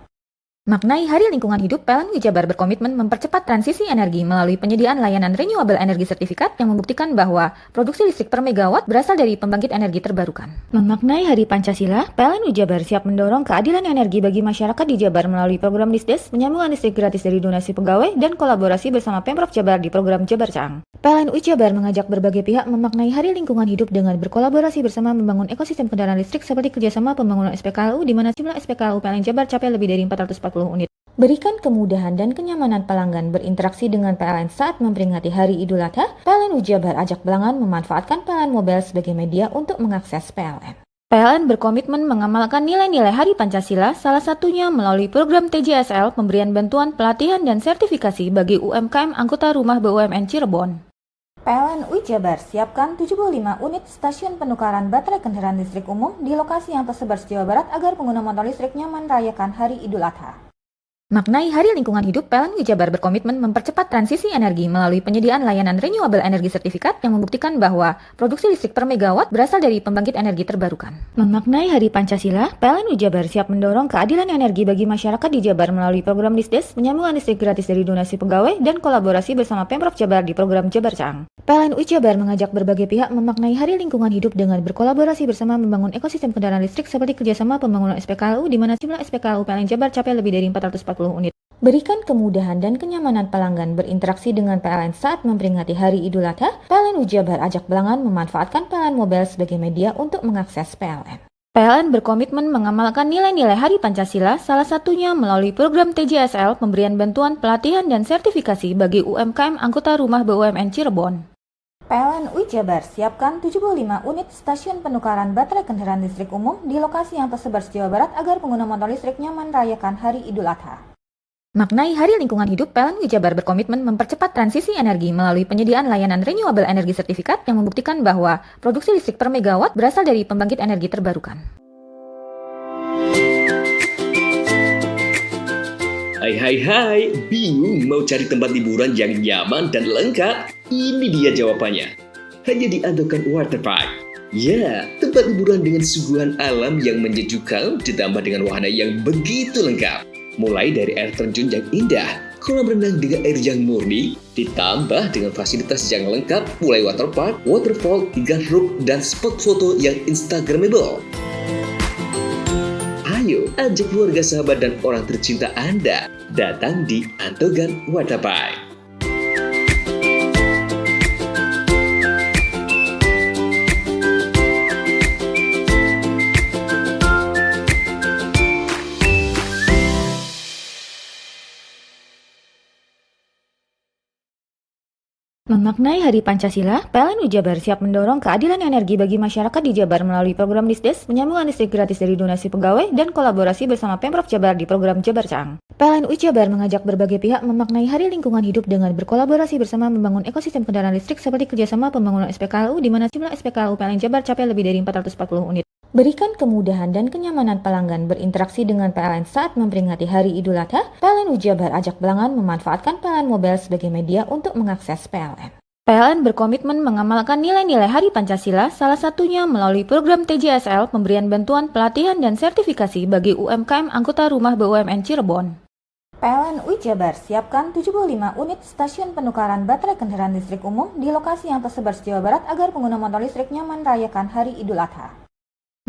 Maknai Hari Lingkungan Hidup, PLN Jabar berkomitmen mempercepat transisi energi melalui penyediaan layanan renewable energy sertifikat yang membuktikan bahwa produksi listrik per megawatt berasal dari pembangkit energi terbarukan. Memaknai Hari Pancasila, PLN Jabar siap mendorong keadilan energi bagi masyarakat di Jabar melalui program Disdes, penyambungan listrik gratis dari donasi pegawai, dan kolaborasi bersama Pemprov Jabar di program Jabar Caang. PLN Jabar mengajak berbagai pihak memaknai Hari Lingkungan Hidup dengan berkolaborasi bersama membangun ekosistem kendaraan listrik seperti kerjasama pembangunan SPKLU di mana jumlah SPKLU PLN Jabar capai lebih dari 440 unit. Berikan kemudahan dan kenyamanan pelanggan berinteraksi dengan PLN saat memperingati Hari Idul Adha. PLN Jabar ajak pelanggan memanfaatkan PLN Mobile sebagai media untuk mengakses PLN. PLN berkomitmen mengamalkan nilai-nilai Hari Pancasila, salah satunya melalui program TJSL, pemberian bantuan, pelatihan, dan sertifikasi bagi UMKM anggota rumah BUMN Cirebon. PLN Jabar siapkan 75 unit stasiun penukaran baterai kendaraan listrik umum di lokasi yang tersebar se-Jawa Barat agar pengguna motor listrik nyaman merayakan Hari Idul Adha. Maknai Hari Lingkungan Hidup, PLN Jabar berkomitmen mempercepat transisi energi melalui penyediaan layanan renewable energy sertifikat yang membuktikan bahwa produksi listrik per megawatt berasal dari pembangkit energi terbarukan. Memaknai Hari Pancasila, PLN Jabar siap mendorong keadilan energi bagi masyarakat di Jabar melalui program Disdes, penyambungan listrik gratis dari donasi pegawai, dan kolaborasi bersama Pemprov Jabar di program Jabar Caang. PLN Jabar mengajak berbagai pihak memaknai Hari Lingkungan Hidup dengan berkolaborasi bersama membangun ekosistem kendaraan listrik seperti kerjasama pembangunan SPKLU di mana jumlah SPKLU PLN Jabar capai lebih dari 440 unit. Berikan kemudahan dan kenyamanan pelanggan berinteraksi dengan PLN saat memperingati Hari Idul Adha. PLN Jabar ajak pelanggan memanfaatkan PLN Mobile sebagai media untuk mengakses PLN. PLN berkomitmen mengamalkan nilai-nilai Hari Pancasila, salah satunya melalui program TJSL, pemberian bantuan, pelatihan, dan sertifikasi bagi UMKM anggota rumah BUMN Cirebon. PLN Jabar siapkan 75 unit stasiun penukaran baterai kendaraan listrik umum di lokasi yang tersebar se-Jawa Barat agar pengguna motor listrik nyaman merayakan Hari Idul Adha. Maknai Hari Lingkungan Hidup, PLN Jabar berkomitmen mempercepat transisi energi melalui penyediaan layanan renewable energy sertifikat yang membuktikan bahwa produksi listrik per megawatt berasal dari pembangkit energi terbarukan. Hai, bingung mau cari tempat liburan yang nyaman dan lengkap? Ini dia jawabannya. Hanya di Andokan Waterpark. Ya, tempat liburan dengan suguhan alam yang menyejukkan ditambah dengan wahana yang begitu lengkap. Mulai dari air terjun yang indah, kolam renang dengan air yang murni, ditambah dengan fasilitas yang lengkap mulai waterpark, waterfall, hingga roof dan spot foto yang instagramable. Ayo, ajak keluarga, sahabat, dan orang tercinta Anda datang di Andokan Waterpark. Memaknai Hari Pancasila, PLN Jabar siap mendorong keadilan energi bagi masyarakat di Jabar melalui program Disdes, penyambungan listrik gratis dari donasi pegawai, dan kolaborasi bersama Pemprov Jabar di program Jabar Caang. PLN Jabar mengajak berbagai pihak memaknai Hari Lingkungan Hidup dengan berkolaborasi bersama membangun ekosistem kendaraan listrik seperti kerjasama pembangunan SPKLU di mana jumlah SPKLU PLN Jabar capai lebih dari 440 unit. Berikan kemudahan dan kenyamanan pelanggan berinteraksi dengan PLN saat memperingati Hari Idul Adha. PLN Jabar ajak pelanggan memanfaatkan PLN Mobile sebagai media untuk mengakses PLN. PLN berkomitmen mengamalkan nilai-nilai Hari Pancasila, salah satunya melalui program TJSL, pemberian bantuan pelatihan dan sertifikasi bagi UMKM anggota rumah BUMN Cirebon. PLN Jabar siapkan 75 unit stasiun penukaran baterai kendaraan listrik umum di lokasi yang tersebar se-Jawa Barat agar pengguna motor listrik nyaman merayakan Hari Idul Adha.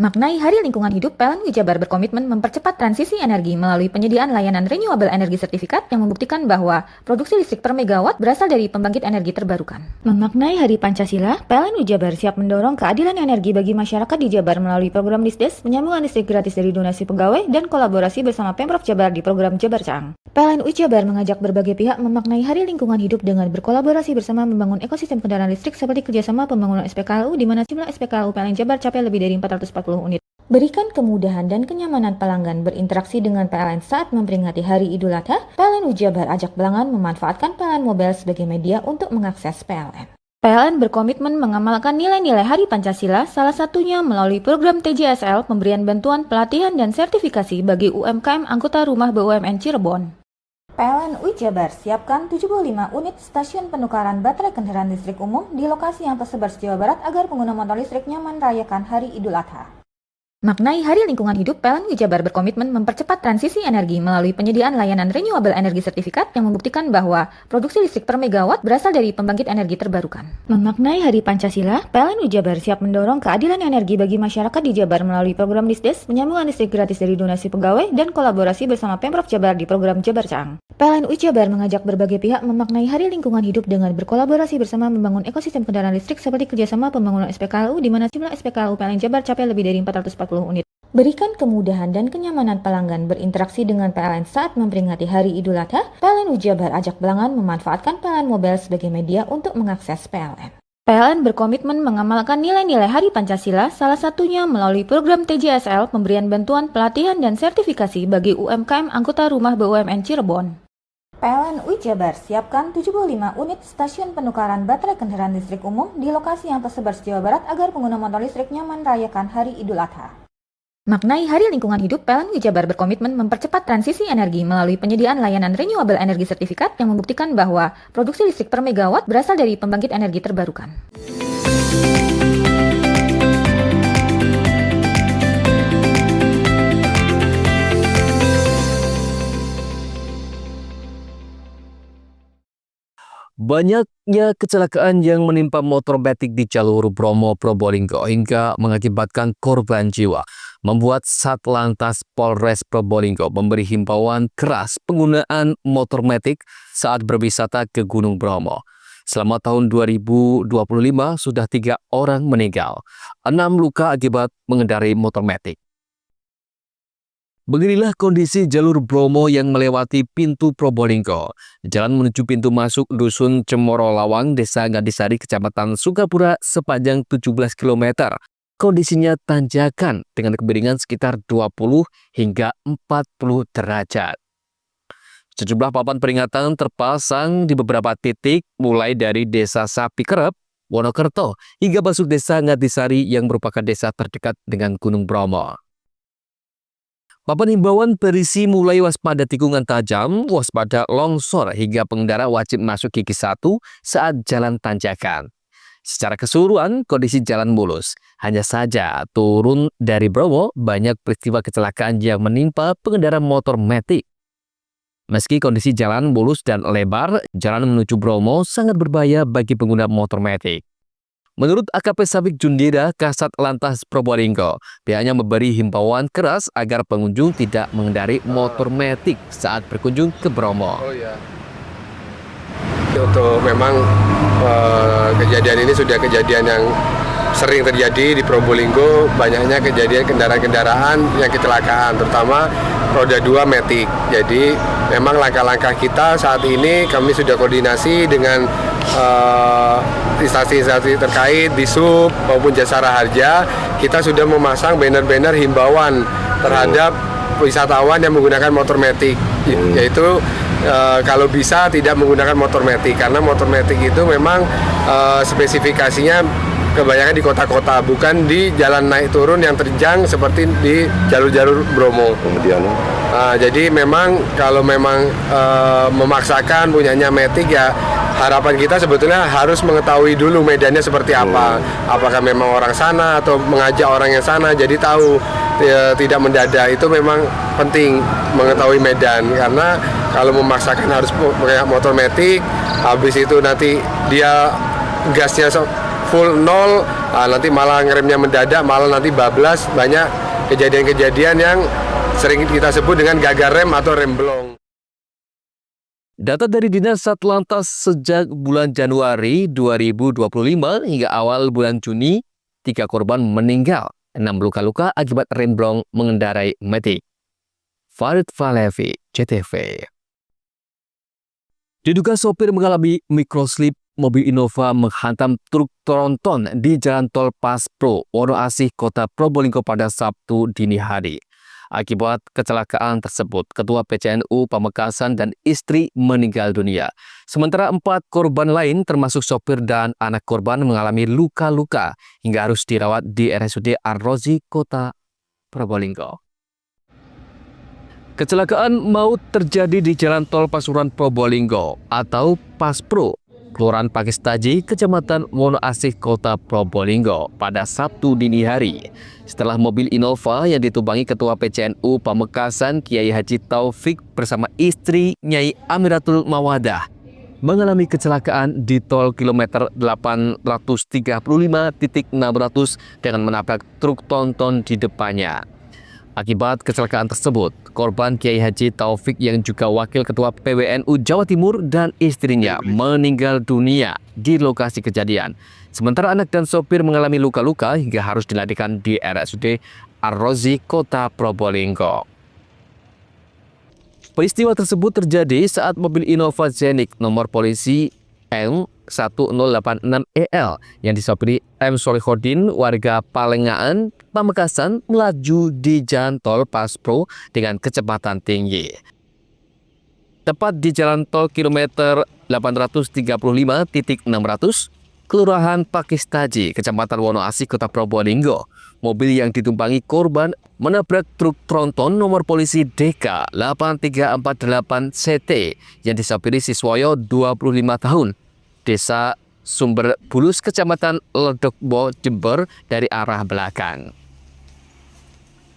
Maknai Hari Lingkungan Hidup, PLN Jabar berkomitmen mempercepat transisi energi melalui penyediaan layanan renewable energy sertifikat yang membuktikan bahwa produksi listrik per megawatt berasal dari pembangkit energi terbarukan. Memaknai Hari Pancasila, PLN Jabar siap mendorong keadilan energi bagi masyarakat di Jabar melalui program Disdes, penyambungan listrik gratis dari donasi pegawai, dan kolaborasi bersama Pemprov Jabar di program Jabar Cang. PLN Jabar mengajak berbagai pihak memaknai Hari Lingkungan Hidup dengan berkolaborasi bersama membangun ekosistem kendaraan listrik seperti kerjasama pembangunan SPKLU di mana jumlah SPKLU PLN Jabar capai lebih dari 440 unit. Berikan kemudahan dan kenyamanan pelanggan berinteraksi dengan PLN saat memperingati Hari Idul Adha. PLN Jabar ajak pelanggan memanfaatkan PLN Mobile sebagai media untuk mengakses PLN. PLN berkomitmen mengamalkan nilai-nilai Hari Pancasila, salah satunya melalui program TJSL, pemberian bantuan pelatihan dan sertifikasi bagi UMKM anggota rumah BUMN Cirebon. PLN Jabar siapkan 75 unit stasiun penukaran baterai kendaraan listrik umum di lokasi yang tersebar se-Jawa Barat agar pengguna motor listrik nyaman merayakan Hari Idul Adha. Maknai Hari Lingkungan Hidup, PLN Jabar berkomitmen mempercepat transisi energi melalui penyediaan layanan renewable energy sertifikat yang membuktikan bahwa produksi listrik per megawatt berasal dari pembangkit energi terbarukan. Memaknai Hari Pancasila, PLN Jabar siap mendorong keadilan energi bagi masyarakat di Jabar melalui program Disdes, penyambungan listrik gratis dari donasi pegawai, dan kolaborasi bersama Pemprov Jabar di program Jabar Cang. PLN Jabar mengajak berbagai pihak memaknai Hari Lingkungan Hidup dengan berkolaborasi bersama membangun ekosistem kendaraan listrik seperti kerjasama pembangunan SPKLU di mana jumlah SPKLU PLN Jabar capai lebih dari 440 unit. Berikan kemudahan dan kenyamanan pelanggan berinteraksi dengan PLN saat memperingati Hari Idul Adha. PLN Jabar ajak pelanggan memanfaatkan PLN Mobile sebagai media untuk mengakses PLN. PLN berkomitmen mengamalkan nilai-nilai Hari Pancasila, salah satunya melalui program TJSL, pemberian bantuan pelatihan dan sertifikasi bagi UMKM anggota rumah BUMN Cirebon. PLN Jabar siapkan 75 unit stasiun penukaran baterai kendaraan listrik umum di lokasi yang tersebar se-Jawa Barat agar pengguna motor listrik nyaman merayakan Hari Idul Adha. Maknai Hari Lingkungan Hidup, PLN Jabar berkomitmen mempercepat transisi energi melalui penyediaan layanan renewable energy sertifikat yang membuktikan bahwa produksi listrik per megawatt berasal dari pembangkit energi terbarukan. Banyaknya kecelakaan yang menimpa motor metik di jalur Bromo-Probolinggo hingga mengakibatkan korban jiwa membuat Satlantas Polres Probolinggo memberi himbauan keras penggunaan motor metik saat berwisata ke Gunung Bromo. Selama tahun 2025 sudah 3 orang meninggal, 6 luka akibat mengendarai motor metik. Beginilah kondisi jalur Bromo yang melewati pintu Probolinggo. Jalan menuju pintu masuk Dusun Cemoro Lawang, Desa Ngadisari, Kecamatan Sukapura sepanjang 17 km. Kondisinya tanjakan dengan kemiringan sekitar 20 hingga 40 derajat. Sejumlah papan peringatan terpasang di beberapa titik mulai dari Desa Sapi Kerep, Wonokerto, hingga masuk Desa Ngadisari yang merupakan desa terdekat dengan Gunung Bromo. Papan himbauan berisi mulai waspada tikungan tajam, waspada longsor, hingga pengendara wajib masuk gigi 1 saat jalan tanjakan. Secara keseluruhan, kondisi jalan mulus. Hanya saja, turun dari Bromo, banyak peristiwa kecelakaan yang menimpa pengendara motor metik. Meski kondisi jalan mulus dan lebar, jalan menuju Bromo sangat berbahaya bagi pengguna motor metik. Menurut AKP Sabik Jundira, Kasat Lantas Probolinggo, pihaknya memberi himbauan keras agar pengunjung tidak mengendarai motor metik saat berkunjung ke Bromo. Untuk memang kejadian ini sudah kejadian yang sering terjadi di Probolinggo, banyaknya kejadian kendaraan-kendaraan yang kecelakaan, terutama roda 2 metik. Jadi memang langkah-langkah kita saat ini kami sudah koordinasi dengan instansi-instansi terkait, Disub maupun Jasara Harja. Kita sudah memasang banner-banner himbauan terhadap wisatawan yang menggunakan motor metik, yaitu kalau bisa tidak menggunakan motor metik, karena motor metik itu memang spesifikasinya kebanyakan di kota-kota, bukan di jalan naik turun yang terjang seperti di jalur-jalur Bromo. Jadi memang kalau memang memaksakan punyanya Matic, ya harapan kita sebetulnya harus mengetahui dulu medannya seperti apa. Apakah memang orang sana atau mengajak orang yang sana, jadi tahu tidak mendadak. Itu memang penting mengetahui medan, karena kalau memaksakan harus pakai motor Matic, habis itu nanti dia gasnya full nol, nanti malah ngeremnya mendadak, malah nanti bablas. Banyak kejadian-kejadian yang sering kita sebut dengan gagal rem atau rem blong. Data dari Dinas Satlantas sejak bulan Januari 2025 hingga awal bulan Juni, 3 korban meninggal, 6 luka-luka akibat remblong mengendarai Matic. Farid Falevi, CTV. Diduga sopir mengalami microslip, mobil Innova menghantam truk tronton di Jalan Tol Paspro, Wonoasih, Kota Probolinggo pada Sabtu dini hari. Akibat kecelakaan tersebut, Ketua PCNU Pamekasan dan istri meninggal dunia. Sementara 4 korban lain termasuk sopir dan anak korban mengalami luka-luka hingga harus dirawat di RSUD Ar-Rozi, Kota Probolinggo. Kecelakaan maut terjadi di Jalan Tol Pasuruan Probolinggo atau Paspro, Kelurahan Pakistaji, Kecamatan Wonoasih, Kota Probolinggo pada Sabtu dini hari. Setelah mobil Innova yang ditumpangi Ketua PCNU Pamekasan Kiai Haji Taufik bersama istri Nyai Amiratul Mawadah mengalami kecelakaan di tol kilometer 835.600 dengan menabrak truk tronton di depannya. Akibat kecelakaan tersebut, korban Kiai Haji Taufik yang juga wakil ketua PWNU Jawa Timur dan istrinya meninggal dunia di lokasi kejadian. Sementara anak dan sopir mengalami luka-luka hingga harus dilarikan di RSUD Ar-Rozi, Kota Probolinggo. Peristiwa tersebut terjadi saat mobil Innova Zenik nomor polisi M1086EL yang disopiri M. Solihodin warga Palengaan, Pamekasan melaju di Jalan Tol Paspro dengan kecepatan tinggi. Tepat di Jalan Tol kilometer 835.600, Kelurahan Pakistaji, Kecamatan Wonoasih, Kota Probolinggo, mobil yang ditumpangi korban menabrak truk tronton nomor polisi DK 8348CT yang disopiri Siswoyo 25 tahun, Desa Sumber Bulus, Kecamatan Ledokbo, Jember dari arah belakang.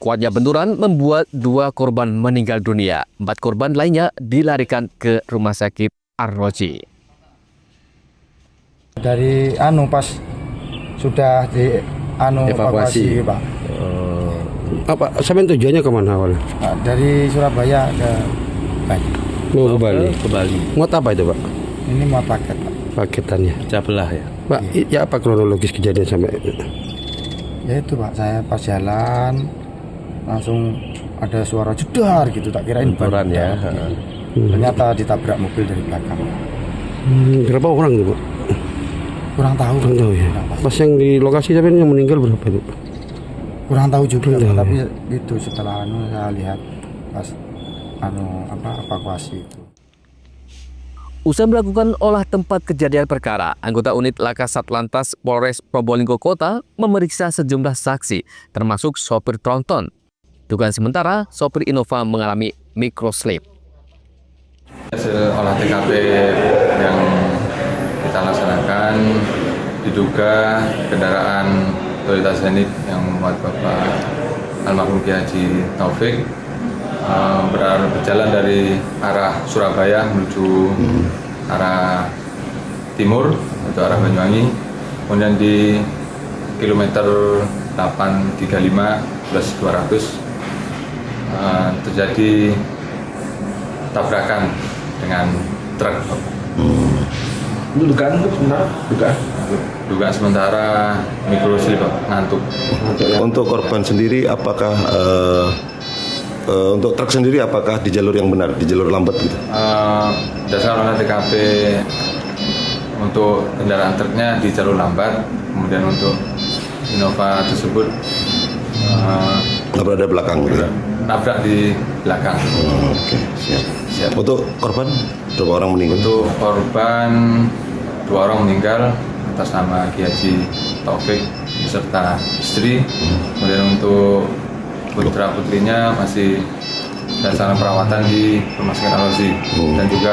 Kuatnya benturan membuat 2 korban meninggal dunia. 4 korban lainnya dilarikan ke Rumah Sakit Ar-Rozi. Dari pas sudah di evakuasi, Pak. Apa sampai tujuannya kemana awalnya? Dari Surabaya ke Bali. Mau ke Bali. Ke Bali. Muat apa itu, Pak? Ini muat paket, Pak. Paketannya. Pecah belah ya. Pak, ya apa kronologis kejadian sampai? Ya itu, Pak. Saya pas jalan langsung ada suara jedar gitu, tak kirain benturan ya. Ternyata ditabrak mobil dari belakang. Berapa orang itu, Pak? Kurang tahu. Kurang tahu ya. Pas yang di lokasi sampai yang meninggal berapa itu? Kurang tahu juga, Pak. Tapi itu setelah saya lihat pas evakuasi itu. Usai melakukan olah tempat kejadian perkara, anggota unit Laka Satlantas Polres Probolinggo Kota memeriksa sejumlah saksi, termasuk sopir tronton. Dugaan sementara, sopir Innova mengalami microslip. Hasil olah TKP yang kita laksanakan, diduga kendaraan Toyota Zenith yang memuat Bapak almarhum Kiai Haji Taufik berjalan dari arah Surabaya menuju arah timur atau arah Banyuwangi. Kemudian di kilometer 835+200 terjadi tabrakan dengan truk. Dugaan benar? Dugaan sementara microslip, ngantuk. Untuk korban sendiri apakah untuk truk sendiri apakah di jalur yang benar, di jalur lambat gitu? Berdasarkan olah TKP untuk kendaraan truknya di jalur lambat, kemudian untuk Innova tersebut nabrak dari belakang gitu? Nabrak di belakang. Oke, siap. Untuk korban berapa orang meninggal? Untuk korban 2 orang meninggal atas nama Kiai Haji Taufik beserta istri. Kemudian untuk putra putrinya masih dalam perawatan di Rumah Sakit Al-Ghazi dan juga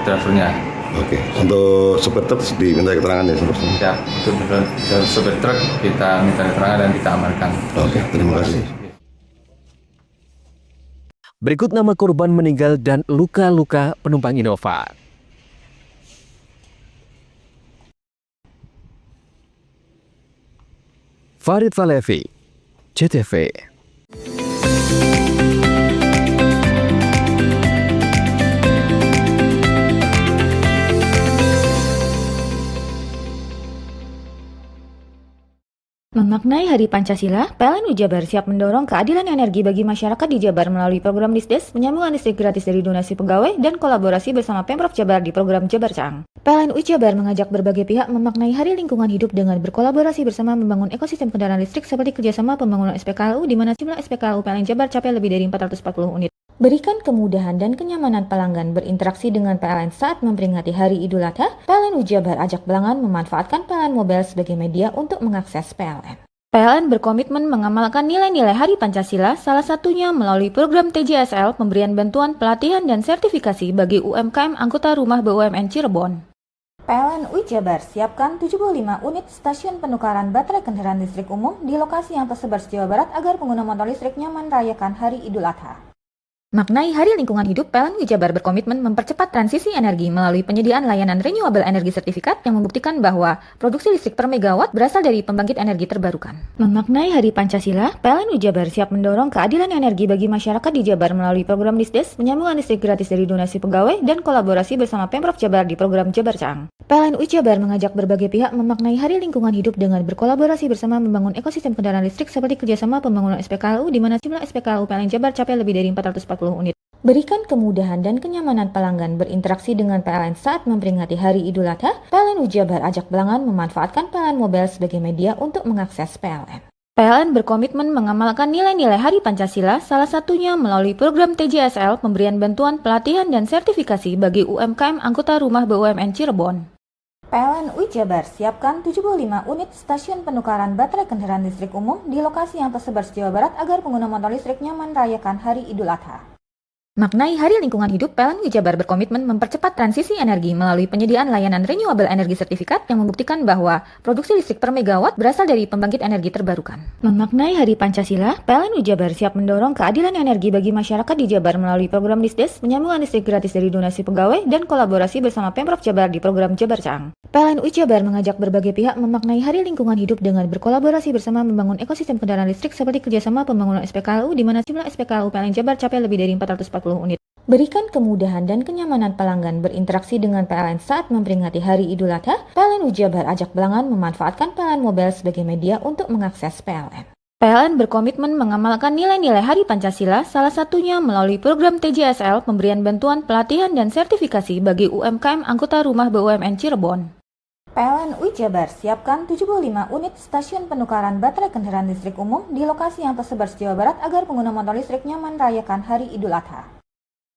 drivernya. Oke, untuk sopir truk diminta keterangan ya seperti itu? Ya, untuk sopir truk kita minta keterangan dan kita amankan. Oke, terima kasih. Berikut nama korban meninggal dan luka-luka penumpang Innova. Farid Falevi, CTV. Memaknai Hari Pancasila, PLN Jabar siap mendorong keadilan energi bagi masyarakat di Jabar melalui program Disdes, penyambungan listrik gratis dari donasi pegawai, dan kolaborasi bersama Pemprov Jabar di program Jabar Cang. PLN Jabar mengajak berbagai pihak memaknai Hari Lingkungan Hidup dengan berkolaborasi bersama membangun ekosistem kendaraan listrik seperti kerjasama pembangunan SPKLU di mana jumlah SPKLU PLN Jabar capai lebih dari 440 unit. Berikan kemudahan dan kenyamanan pelanggan berinteraksi dengan PLN saat memperingati Hari Idul Adha, PLN Jabar ajak pelanggan memanfaatkan PLN Mobile sebagai media untuk mengakses PLN. PLN berkomitmen mengamalkan nilai-nilai Hari Pancasila, salah satunya melalui program TJSL pemberian bantuan pelatihan dan sertifikasi bagi UMKM anggota rumah BUMN Cirebon. PLN Jabar siapkan 75 unit stasiun penukaran baterai kendaraan listrik umum di lokasi yang tersebar se-Jawa Barat agar pengguna motor listrik nyaman merayakan Hari Idul Adha. Maknai Hari Lingkungan Hidup, PLN Jabar berkomitmen mempercepat transisi energi melalui penyediaan layanan renewable energy sertifikat yang membuktikan bahwa produksi listrik per megawatt berasal dari pembangkit energi terbarukan. Memaknai Hari Pancasila, PLN Jabar siap mendorong keadilan energi bagi masyarakat di Jabar melalui program Disdes, penyambungan listrik gratis dari donasi pegawai, dan kolaborasi bersama Pemprov Jabar di program Jabar Cang. PLN Jabar mengajak berbagai pihak memaknai Hari Lingkungan Hidup dengan berkolaborasi bersama membangun ekosistem kendaraan listrik seperti kerjasama pembangunan SPKLU di mana jumlah SPKLU PLN Jabar capai lebih dari 440 unit. Berikan kemudahan dan kenyamanan pelanggan berinteraksi dengan PLN saat memperingati Hari Idul Adha, PLN Jabar ajak pelanggan memanfaatkan PLN Mobile sebagai media untuk mengakses PLN. PLN berkomitmen mengamalkan nilai-nilai Hari Pancasila, salah satunya melalui program TJSL pemberian bantuan pelatihan dan sertifikasi bagi UMKM anggota rumah BUMN Cirebon. PLN Jabar siapkan 75 unit stasiun penukaran baterai kendaraan listrik umum di lokasi yang tersebar se-Jawa Barat agar pengguna motor listrik nyaman merayakan Hari Idul Adha. Maknai Hari Lingkungan Hidup, PLN Jabar berkomitmen mempercepat transisi energi melalui penyediaan layanan renewable energy sertifikat yang membuktikan bahwa produksi listrik per megawatt berasal dari pembangkit energi terbarukan. Memaknai Hari Pancasila, PLN Jabar siap mendorong keadilan energi bagi masyarakat di Jabar melalui program Disdes, penyambungan listrik gratis dari donasi pegawai, dan kolaborasi bersama Pemprov Jabar di program Jabar Cang. PLN Jabar mengajak berbagai pihak memaknai Hari Lingkungan Hidup dengan berkolaborasi bersama membangun ekosistem kendaraan listrik seperti kerjasama pembangunan SPKLU di mana jumlah SPKLU PLN Jabar capai lebih dari 440 unit. Berikan kemudahan dan kenyamanan pelanggan berinteraksi dengan PLN saat memperingati Hari Idul Adha, PLN Jabar ajak pelanggan memanfaatkan PLN Mobile sebagai media untuk mengakses PLN. PLN berkomitmen mengamalkan nilai-nilai Hari Pancasila, salah satunya melalui program TJSL pemberian bantuan pelatihan dan sertifikasi bagi UMKM anggota rumah BUMN Cirebon. PLN Jabar siapkan 75 unit stasiun penukaran baterai kendaraan listrik umum di lokasi yang tersebar se-Jawa Barat agar pengguna motor listrik nyaman merayakan Hari Idul Adha.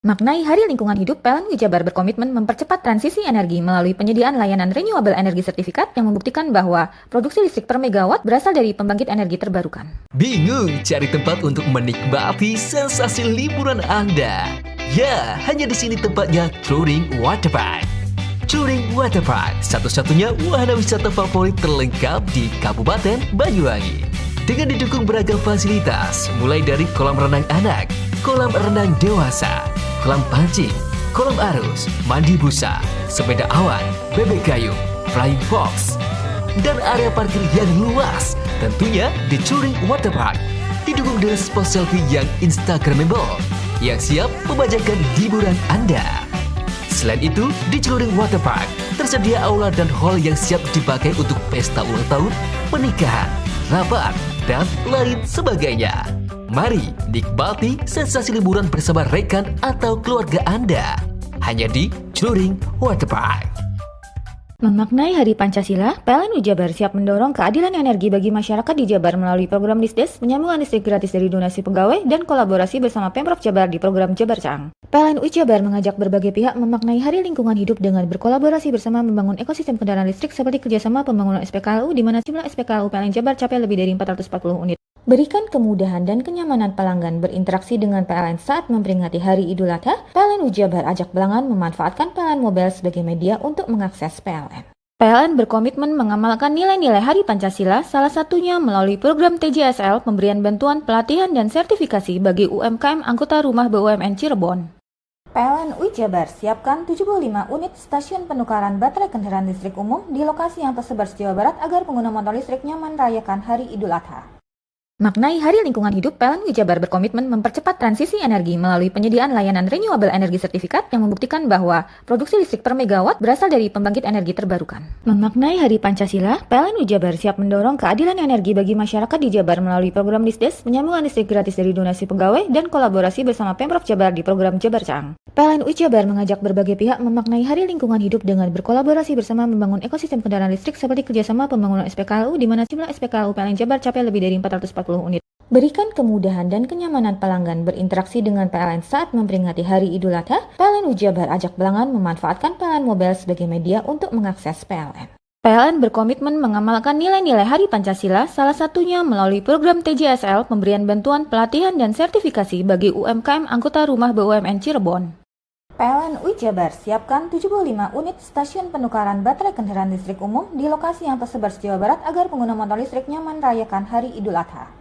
Maknai Hari Lingkungan Hidup, PLN Jabar berkomitmen mempercepat transisi energi melalui penyediaan layanan renewable energy sertifikat yang membuktikan bahwa produksi listrik per megawatt berasal dari pembangkit energi terbarukan. Bingung cari tempat untuk menikmati sensasi liburan Anda? Ya, hanya di sini tempatnya Touring Waterpark. Touring Waterpark, satu-satunya wahana wisata favorit terlengkap di Kabupaten Banyuwangi. Dengan didukung beragam fasilitas, mulai dari kolam renang anak, kolam renang dewasa, kolam pancing, kolam arus, mandi busa, sepeda awan, bebek kayu, flying fox, dan area parkir yang luas. Tentunya di Touring Waterpark, didukung dengan spot selfie yang instagramable, yang siap membajakan hiburan Anda. Selain itu, di Touring Waterpark tersedia aula dan hall yang siap dipakai untuk pesta ulang tahun, pernikahan, rapat, dan lain sebagainya. Mari nikmati sensasi liburan bersama rekan atau keluarga Anda hanya di Touring Waterpark. Memaknai Hari Pancasila, PLN Jabar siap mendorong keadilan energi bagi masyarakat di Jabar melalui program Disdes, penyambungan listrik gratis dari donasi pegawai, dan kolaborasi bersama Pemprov Jabar di program Jabar Caang. PLN Jabar mengajak berbagai pihak memaknai Hari Lingkungan Hidup dengan berkolaborasi bersama membangun ekosistem kendaraan listrik seperti kerjasama pembangunan SPKLU di mana jumlah SPKLU PLN Jabar capai lebih dari 440 unit. Berikan kemudahan dan kenyamanan pelanggan berinteraksi dengan PLN saat memperingati Hari Idul Adha, PLN Jabar ajak pelanggan memanfaatkan PLN Mobile sebagai media untuk mengakses PLN. PLN berkomitmen mengamalkan nilai-nilai Hari Pancasila, salah satunya melalui program TJSL, pemberian bantuan, pelatihan, dan sertifikasi bagi UMKM anggota rumah BUMN Cirebon. PLN Jabar siapkan 75 unit stasiun penukaran baterai kendaraan listrik umum di lokasi yang tersebar se-Jawa Barat agar pengguna motor listrik nyaman merayakan Hari Idul Adha. Maknai Hari Lingkungan Hidup, PLN Jabar berkomitmen mempercepat transisi energi melalui penyediaan layanan renewable energy sertifikat yang membuktikan bahwa produksi listrik per megawatt berasal dari pembangkit energi terbarukan. Memaknai Hari Pancasila, PLN Jabar siap mendorong keadilan energi bagi masyarakat di Jabar melalui program Disdes, penyambungan listrik gratis dari donasi pegawai, dan kolaborasi bersama Pemprov Jabar di program Jabar Caang. PLN Jabar mengajak berbagai pihak memaknai Hari Lingkungan Hidup dengan berkolaborasi bersama membangun ekosistem kendaraan listrik seperti kerjasama pembangunan SPKLU di mana jumlah SPKLU PLN Jabar capai lebih dari 440 unit. Berikan kemudahan dan kenyamanan pelanggan berinteraksi dengan PLN saat memperingati Hari Idul Adha, PLN Jabar ajak pelanggan memanfaatkan PLN Mobile sebagai media untuk mengakses PLN. PLN berkomitmen mengamalkan nilai-nilai Hari Pancasila, salah satunya melalui program TJSL, pemberian bantuan, pelatihan, dan sertifikasi bagi UMKM anggota rumah BUMN Cirebon. PLN Jabar siapkan 75 unit stasiun penukaran baterai kendaraan listrik umum di lokasi yang tersebar se-Jawa Barat agar pengguna motor listrik nyaman merayakan Hari Idul Adha.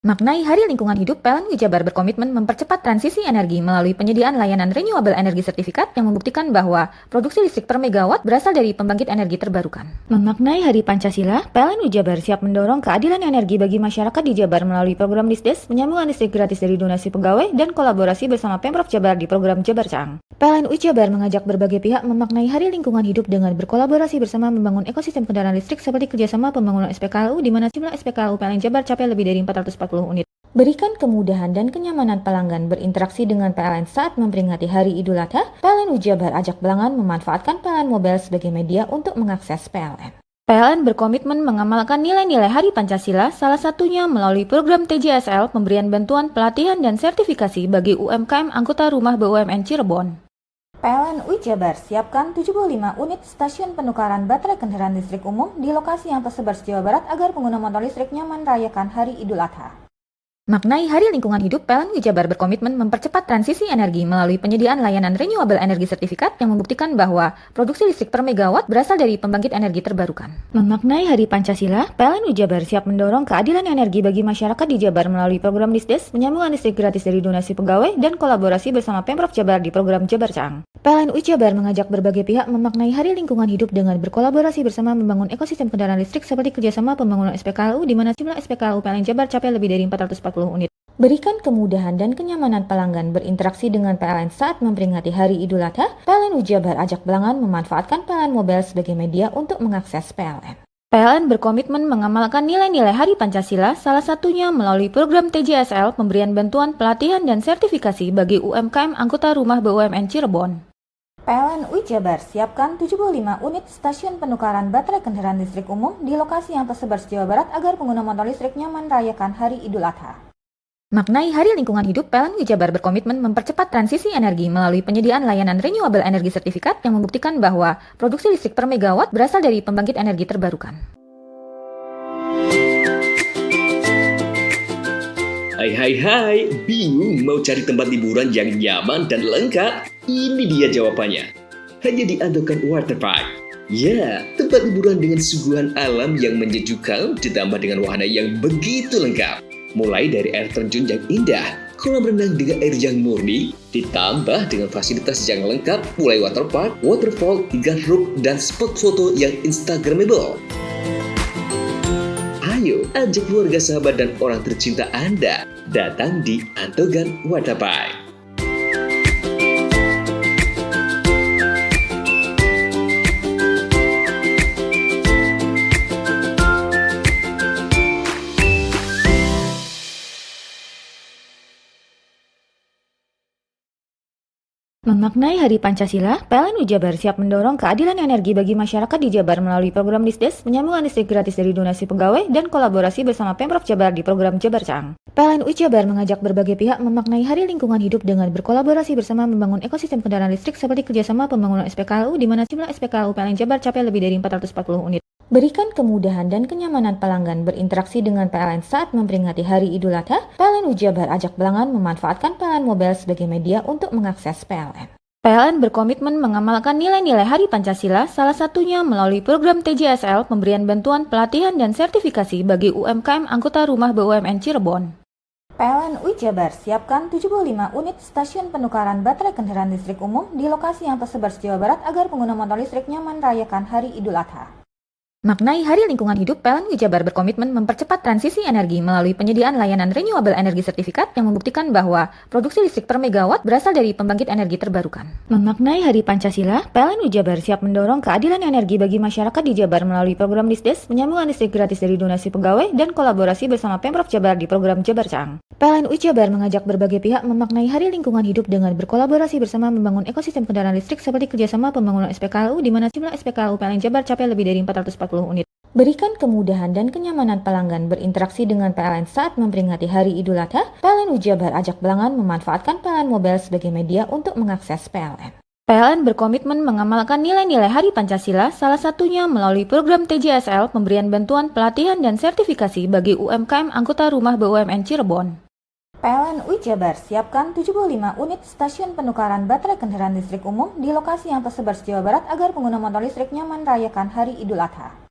Maknai Hari Lingkungan Hidup, PLN Jabar berkomitmen mempercepat transisi energi melalui penyediaan layanan renewable energy sertifikat yang membuktikan bahwa produksi listrik per megawatt berasal dari pembangkit energi terbarukan. Memaknai Hari Pancasila, PLN Jabar siap mendorong keadilan energi bagi masyarakat di Jabar melalui program Disdes, penyambungan listrik gratis dari donasi pegawai, dan kolaborasi bersama Pemprov Jabar di program Jabar Caang. PLN Jabar mengajak berbagai pihak memaknai Hari Lingkungan Hidup dengan berkolaborasi bersama membangun ekosistem kendaraan listrik seperti kerjasama pembangunan SPKLU di mana jumlah SPKLU PLN Jabar capai lebih dari 440 unit. Berikan kemudahan dan kenyamanan pelanggan berinteraksi dengan PLN saat memperingati Hari Idul Adha, PLN Jabar ajak pelanggan memanfaatkan PLN Mobile sebagai media untuk mengakses PLN. PLN berkomitmen mengamalkan nilai-nilai Hari Pancasila, salah satunya melalui program TJSL, pemberian bantuan, pelatihan, dan sertifikasi bagi UMKM anggota rumah BUMN Cirebon. PLN Jabar siapkan 75 unit stasiun penukaran baterai kendaraan listrik umum di lokasi yang tersebar se-Jawa Barat agar pengguna motor listrik nyaman merayakan Hari Idul Adha. Maknai Hari Lingkungan Hidup, PLN Jabar berkomitmen mempercepat transisi energi melalui penyediaan layanan renewable energy sertifikat yang membuktikan bahwa produksi listrik per megawatt berasal dari pembangkit energi terbarukan. Memaknai Hari Pancasila, PLN Jabar siap mendorong keadilan energi bagi masyarakat di Jabar melalui program Disdes, penyambungan listrik gratis dari donasi pegawai, dan kolaborasi bersama Pemprov Jabar di program Jabar Caang. PLN Jabar mengajak berbagai pihak memaknai Hari Lingkungan Hidup dengan berkolaborasi bersama membangun ekosistem kendaraan listrik seperti kerjasama pembangunan SPKLU di mana jumlah SPKLU PLN Jabar capai lebih dari 440 unit. Berikan kemudahan dan kenyamanan pelanggan berinteraksi dengan PLN saat memperingati Hari Idul Adha, PLN Jabar ajak pelanggan memanfaatkan PLN Mobile sebagai media untuk mengakses PLN. PLN berkomitmen mengamalkan nilai-nilai Hari Pancasila, salah satunya melalui program TJSL, pemberian bantuan, pelatihan, dan sertifikasi bagi UMKM anggota rumah BUMN Cirebon. PLN Jabar siapkan 75 unit stasiun penukaran baterai kendaraan listrik umum di lokasi yang tersebar se-Jawa Barat agar pengguna motor listrik nyaman merayakan Hari Idul Adha. Maknai Hari Lingkungan Hidup, PLN Jabar berkomitmen mempercepat transisi energi melalui penyediaan layanan renewable energy sertifikat yang membuktikan bahwa produksi listrik per megawatt berasal dari pembangkit energi terbarukan. Hai, bingung mau cari tempat liburan yang nyaman dan lengkap? Ini dia jawabannya. Hanya di Andokan Waterpark. Ya, tempat liburan dengan suguhan alam yang menyejukkan ditambah dengan wahana yang begitu lengkap. Mulai dari air terjun yang indah, kolam renang dengan air yang murni, ditambah dengan fasilitas yang lengkap mulai waterpark, waterfall, hingga roof dan spot foto yang instagramable. Ayo, ajak keluarga, sahabat, dan orang tercinta Anda datang di Andokan Waterpark. Memaknai Hari Pancasila, PLN Jabar siap mendorong keadilan energi bagi masyarakat di Jabar melalui program Disdes, penyambungan listrik gratis dari donasi pegawai, dan kolaborasi bersama Pemprov Jabar di program Jabar Caang. PLN Jabar mengajak berbagai pihak memaknai Hari Lingkungan Hidup dengan berkolaborasi bersama membangun ekosistem kendaraan listrik seperti kerjasama pembangunan SPKLU di mana jumlah SPKLU PLN Jabar capai lebih dari 440 unit. Berikan kemudahan dan kenyamanan pelanggan berinteraksi dengan PLN saat memperingati Hari Idul Adha, PLN Jabar ajak pelanggan memanfaatkan PLN Mobile sebagai media untuk mengakses PLN. PLN berkomitmen mengamalkan nilai-nilai Hari Pancasila, salah satunya melalui program TJSL, pemberian bantuan pelatihan dan sertifikasi bagi UMKM anggota rumah BUMN Cirebon. PLN Jabar siapkan 75 unit stasiun penukaran baterai kendaraan listrik umum di lokasi yang tersebar se-Jawa Barat agar pengguna motor listrik nyaman merayakan Hari Idul Adha. Maknai Hari Lingkungan Hidup, PLN Jabar berkomitmen mempercepat transisi energi melalui penyediaan layanan renewable energy certificate yang membuktikan bahwa produksi listrik per megawatt berasal dari pembangkit energi terbarukan. Memaknai Hari Pancasila, PLN Jabar siap mendorong keadilan energi bagi masyarakat di Jabar melalui program Disdes, penyambungan listrik gratis dari donasi pegawai, dan kolaborasi bersama Pemprov Jabar di program Jabar Caang. PLN Jabar mengajak berbagai pihak memaknai Hari Lingkungan Hidup dengan berkolaborasi bersama membangun ekosistem kendaraan listrik seperti kerjasama pembangunan SPKLU di mana jumlah SPKLU PLN Jabar capai lebih dari 440 unit. Berikan kemudahan dan kenyamanan pelanggan berinteraksi dengan PLN saat memperingati Hari Idul Adha, PLN Jabar ajak pelanggan memanfaatkan PLN Mobile sebagai media untuk mengakses PLN. PLN berkomitmen mengamalkan nilai-nilai Hari Pancasila, salah satunya melalui program TJSL, pemberian bantuan pelatihan dan sertifikasi bagi UMKM anggota rumah BUMN Cirebon. PLN Jabar siapkan 75 unit stasiun penukaran baterai kendaraan listrik umum di lokasi yang tersebar se-Jawa Barat agar pengguna motor listrik nyaman merayakan Hari Idul Adha.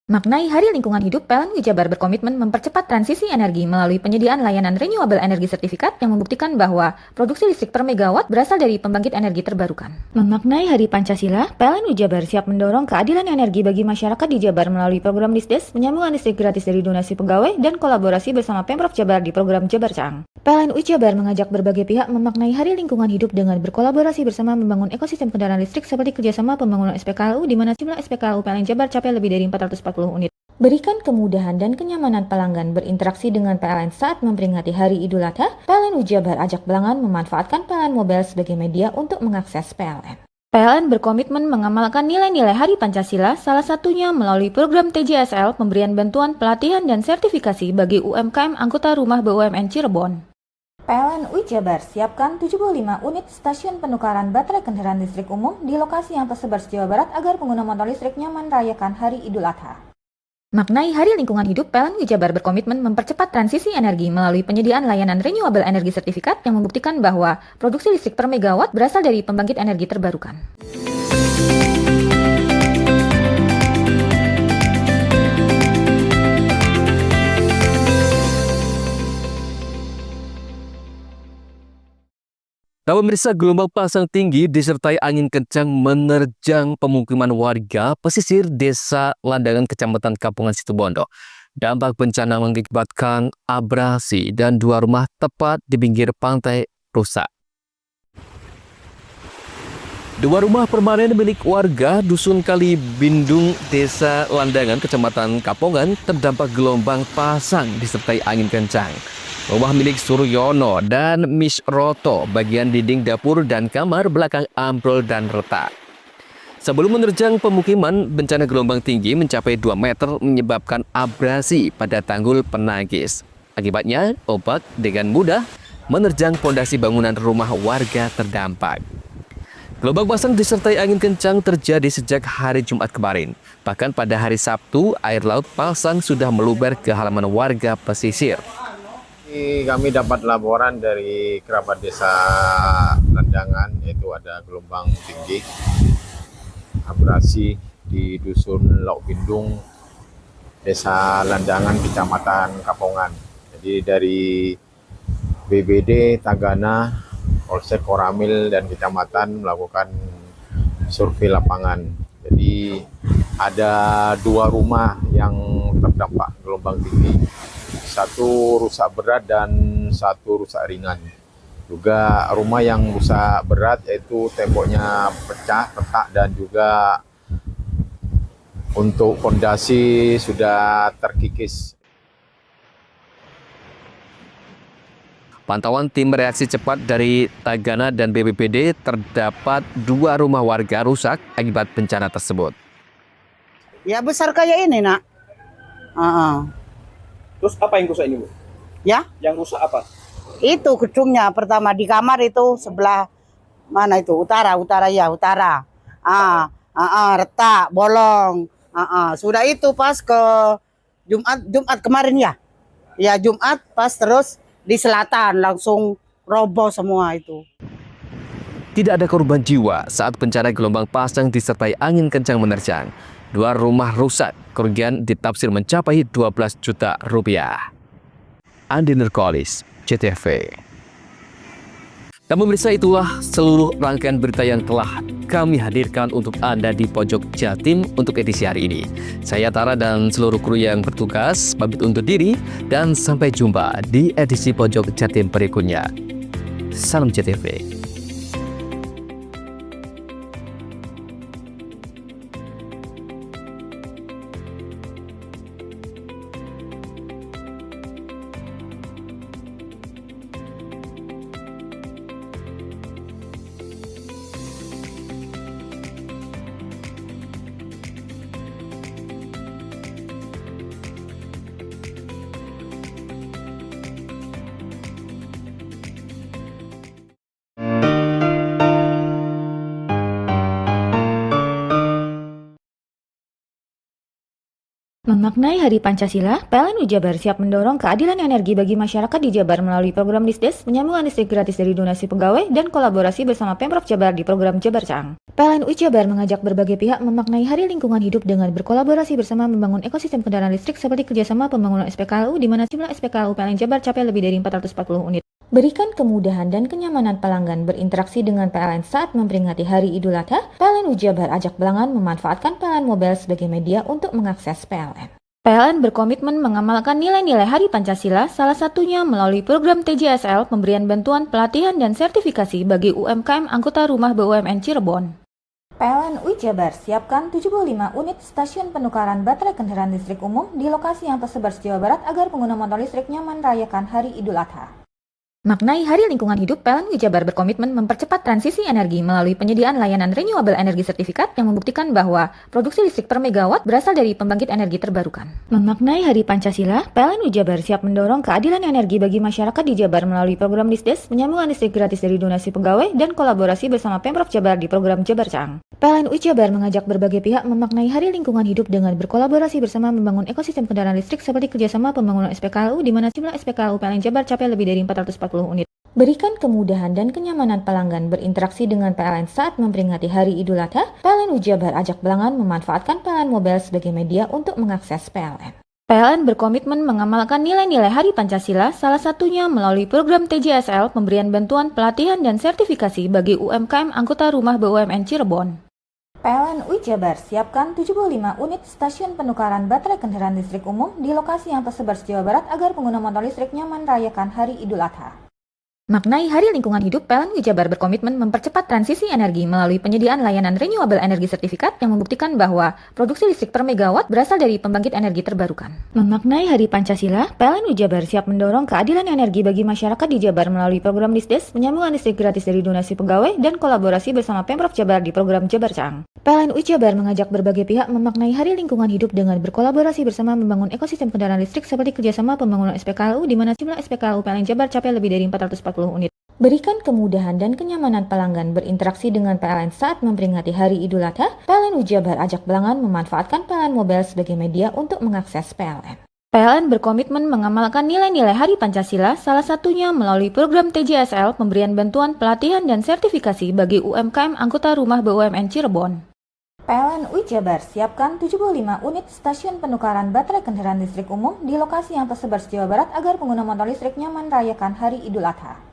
Maknai Hari Lingkungan Hidup, PLN Jabar berkomitmen mempercepat transisi energi melalui penyediaan layanan renewable energy certificate yang membuktikan bahwa produksi listrik per megawatt berasal dari pembangkit energi terbarukan. Memaknai Hari Pancasila, PLN Jabar siap mendorong keadilan energi bagi masyarakat di Jabar melalui program Disdes, penyambungan listrik gratis dari donasi pegawai, dan kolaborasi bersama Pemprov Jabar di program Jabar Caang. PLN Jabar mengajak berbagai pihak memaknai Hari Lingkungan Hidup dengan berkolaborasi bersama membangun ekosistem kendaraan listrik seperti kerjasama pembangunan SPKLU di mana jumlah SPKLU PLN Jabar capai lebih dari 440 unit. Berikan kemudahan dan kenyamanan pelanggan berinteraksi dengan PLN saat memperingati Hari Idul Adha, PLN Jabar ajak pelanggan memanfaatkan PLN Mobile sebagai media untuk mengakses PLN. PLN berkomitmen mengamalkan nilai-nilai Hari Pancasila, salah satunya melalui program TJSL, pemberian bantuan pelatihan dan sertifikasi bagi UMKM anggota rumah BUMN Cirebon. PLN Jabar siapkan 75 unit stasiun penukaran baterai kendaraan listrik umum di lokasi yang tersebar se-Jawa Barat agar pengguna motor listrik nyaman merayakan Hari Idul Adha. Maknai Hari Lingkungan Hidup, PLN Jabar berkomitmen mempercepat transisi energi melalui penyediaan layanan renewable energy certificate yang membuktikan bahwa produksi listrik per megawatt berasal dari pembangkit energi terbarukan. Nah, pemirsa, gelombang pasang tinggi disertai angin kencang menerjang pemukiman warga pesisir Desa Landangan, Kecamatan Kampungan, Situbondo. Dampak bencana mengakibatkan abrasi dan 2 rumah tepat di pinggir pantai rusak. 2 rumah permanen milik warga Dusun Kali Bindung, Desa Landangan, Kecamatan Kampungan terdampak gelombang pasang disertai angin kencang. Rumah milik Suryono dan Miss Roto, bagian dinding dapur dan kamar belakang ambrol dan retak. Sebelum menerjang pemukiman, bencana gelombang tinggi mencapai 2 meter menyebabkan abrasi pada tanggul penagis. Akibatnya, ombak dengan mudah menerjang pondasi bangunan rumah warga terdampak. Gelombang pasang disertai angin kencang terjadi sejak hari Jumat kemarin. Bahkan pada hari Sabtu, air laut pasang sudah meluber ke halaman warga pesisir. Kami dapat laporan dari kerabat desa Landangan, yaitu ada gelombang tinggi abrasi di Dusun Lauk Bindung, Desa Landangan, Kecamatan Kampungan. Jadi dari BBD, Tagana, Polsek Koramil, dan Kecamatan melakukan survei lapangan. Jadi ada 2 rumah yang terdampak gelombang tinggi. 1 rusak berat dan 1 rusak ringan. Juga rumah yang rusak berat yaitu temboknya pecah, retak, dan juga untuk fondasi sudah terkikis. Pantauan tim reaksi cepat dari Tagana dan BPBD terdapat 2 rumah warga rusak akibat bencana tersebut. Ya besar kayak ini nak. Terus apa yang rusak ini, Bu? Ya? Yang rusak apa? Itu gedungnya pertama di kamar itu sebelah mana itu utara. Retak, bolong. Sudah itu pas ke Jumat kemarin ya. Ya Jumat pas terus di selatan langsung roboh semua itu. Tidak ada korban jiwa saat bencana gelombang pasang disertai angin kencang menerjang. 2 rumah rusak, kerugian ditaksir mencapai 12 juta rupiah. Andi Nurkolis, CTV. Dan pemirsa, itulah seluruh rangkaian berita yang telah kami hadirkan untuk Anda di Pojok Jatim untuk edisi hari ini. Saya Tara dan seluruh kru yang bertugas pamit undur diri dan sampai jumpa di edisi Pojok Jatim berikutnya. Salam CTV. Memaknai Hari Pancasila, PLN Jabar siap mendorong keadilan energi bagi masyarakat di Jabar melalui program Disdes, penyambungan listrik gratis dari donasi pegawai, dan kolaborasi bersama Pemprov Jabar di program Jabar Cang. PLN Jabar mengajak berbagai pihak memaknai Hari Lingkungan Hidup dengan berkolaborasi bersama membangun ekosistem kendaraan listrik seperti kerjasama pembangunan SPKLU di mana jumlah SPKLU PLN Jabar capai lebih dari 440 unit. Berikan kemudahan dan kenyamanan pelanggan berinteraksi dengan PLN saat memperingati Hari Idul Adha, PLN Jabar ajak pelanggan memanfaatkan PLN Mobile sebagai media untuk mengakses PLN. PLN berkomitmen mengamalkan nilai-nilai Hari Pancasila, salah satunya melalui program TJSL, pemberian bantuan pelatihan dan sertifikasi bagi UMKM anggota rumah BUMN Cirebon. PLN Jabar siapkan 75 unit stasiun penukaran baterai kendaraan listrik umum di lokasi yang tersebar se-Jawa Barat agar pengguna motor listrik nyaman merayakan Hari Idul Adha. Maknai Hari Lingkungan Hidup, PLN Jabar berkomitmen mempercepat transisi energi melalui penyediaan layanan renewable energy sertifikat yang membuktikan bahwa produksi listrik per megawatt berasal dari pembangkit energi terbarukan. Memaknai Hari Pancasila, PLN Jabar siap mendorong keadilan energi bagi masyarakat di Jabar melalui program Disdes, penyambungan listrik gratis dari donasi pegawai, dan kolaborasi bersama Pemprov Jabar di program Jabar Cang. PLN Jabar mengajak berbagai pihak memaknai Hari Lingkungan Hidup dengan berkolaborasi bersama membangun ekosistem kendaraan listrik seperti kerjasama pembangunan SPKLU di mana jumlah SPKLU PLN Jabar capai lebih dari 440 unit. Berikan kemudahan dan kenyamanan pelanggan berinteraksi dengan PLN saat memperingati Hari Idul Adha, PLN Jabar ajak pelanggan memanfaatkan PLN Mobile sebagai media untuk mengakses PLN. PLN berkomitmen mengamalkan nilai-nilai Hari Pancasila, salah satunya melalui program TJSL, pemberian bantuan pelatihan dan sertifikasi bagi UMKM anggota rumah BUMN Cirebon. PLN Jabar siapkan 75 unit stasiun penukaran baterai kendaraan listrik umum di lokasi yang tersebar se-Jawa Barat agar pengguna motor listrik nyaman merayakan Hari Idul Adha. Maknai Hari Lingkungan Hidup, PLN Jabar berkomitmen mempercepat transisi energi melalui penyediaan layanan renewable energy sertifikat yang membuktikan bahwa produksi listrik per megawatt berasal dari pembangkit energi terbarukan. Memaknai Hari Pancasila, PLN Jabar siap mendorong keadilan energi bagi masyarakat di Jabar melalui program Disdes, penyambungan listrik gratis dari donasi pegawai, dan kolaborasi bersama Pemprov Jabar di program Jabar Cang. PLN Jabar mengajak berbagai pihak memaknai Hari Lingkungan Hidup dengan berkolaborasi bersama membangun ekosistem kendaraan listrik seperti kerjasama pembangunan SPKLU di mana jumlah SPKLU PLN Jabar capai lebih dari 440 unit. Berikan kemudahan dan kenyamanan pelanggan berinteraksi dengan PLN saat memperingati Hari Idul Adha, PLN Jabar ajak pelanggan memanfaatkan PLN Mobile sebagai media untuk mengakses PLN. PLN berkomitmen mengamalkan nilai-nilai Hari Pancasila, salah satunya melalui program TJSL, pemberian bantuan pelatihan dan sertifikasi bagi UMKM anggota rumah BUMN Cirebon. PLN Jabar siapkan 75 unit stasiun penukaran baterai kendaraan listrik umum di lokasi yang tersebar se-Jawa Barat agar pengguna motor listrik nyaman merayakan Hari Idul Adha.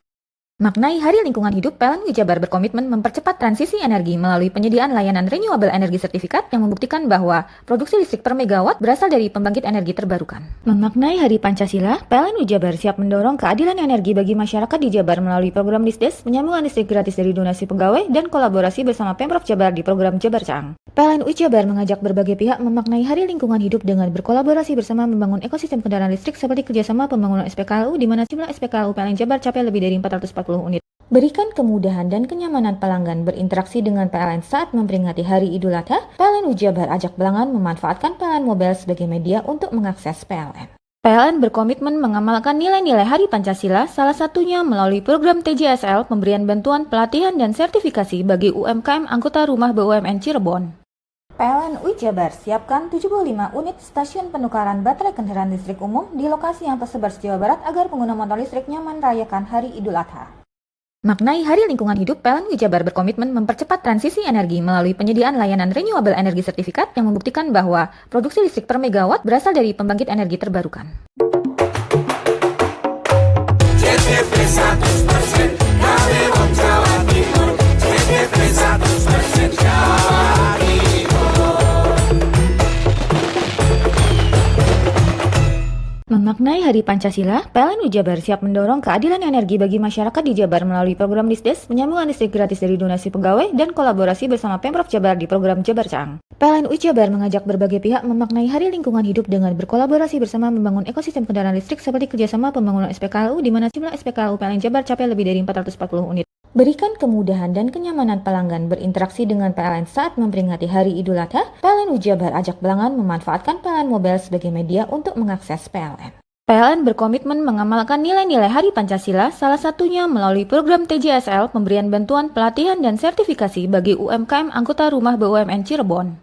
Maknai Hari Lingkungan Hidup, PLN UI Jabar berkomitmen mempercepat transisi energi melalui penyediaan layanan renewable energy certificate yang membuktikan bahwa produksi listrik per megawatt berasal dari pembangkit energi terbarukan. Memaknai Hari Pancasila, PLN UI Jabar siap mendorong keadilan energi bagi masyarakat di Jabar melalui program Disdes, penyambungan listrik gratis dari donasi pegawai, dan kolaborasi bersama Pemprov Jabar di program Jabar Caang. PLN UI Jabar mengajak berbagai pihak memaknai Hari Lingkungan Hidup dengan berkolaborasi bersama membangun ekosistem kendaraan listrik seperti kerjasama pembangunan SPKLU di mana jumlah SPKLU PLN Jabar capai lebih dari 440 unit. Berikan kemudahan dan kenyamanan pelanggan berinteraksi dengan PLN saat memperingati Hari Idul Adha. PLN UI Jabar ajak pelanggan memanfaatkan PLN Mobile sebagai media untuk mengakses PLN. PLN berkomitmen mengamalkan nilai-nilai Hari Pancasila, salah satunya melalui program TJSL, pemberian bantuan pelatihan dan sertifikasi bagi UMKM anggota rumah BUMN Cirebon. PLN UI Jabar siapkan 75 unit stasiun penukaran baterai kendaraan listrik umum di lokasi yang tersebar se-Jawa Barat agar pengguna motor listrik nyaman merayakan Hari Idul Adha. Maknai Hari Lingkungan Hidup, PLN UI Jabar berkomitmen mempercepat transisi energi melalui penyediaan layanan renewable energy certificate yang membuktikan bahwa produksi listrik per megawatt berasal dari pembangkit energi terbarukan. CTP 100% KW Jawa Timur, CTP 100% Jawa Timur. Memaknai Hari Pancasila, PLN UI Jabar siap mendorong keadilan energi bagi masyarakat di Jabar melalui program Disdes, penyambungan listrik gratis dari donasi pegawai, dan kolaborasi bersama Pemprov Jabar di program Jabar Caang. PLN UI Jabar mengajak berbagai pihak memaknai Hari Lingkungan Hidup dengan berkolaborasi bersama membangun ekosistem kendaraan listrik seperti kerjasama pembangunan SPKLU di mana jumlah SPKLU PLN Jabar capai lebih dari 440 unit. Berikan kemudahan dan kenyamanan pelanggan berinteraksi dengan PLN saat memperingati Hari Idul Adha. PLN UI Jabar ajak pelanggan memanfaatkan PLN Mobile sebagai media untuk mengakses PLN. PLN berkomitmen mengamalkan nilai-nilai Hari Pancasila, salah satunya melalui program TJSL, pemberian bantuan pelatihan dan sertifikasi bagi UMKM anggota rumah BUMN Cirebon.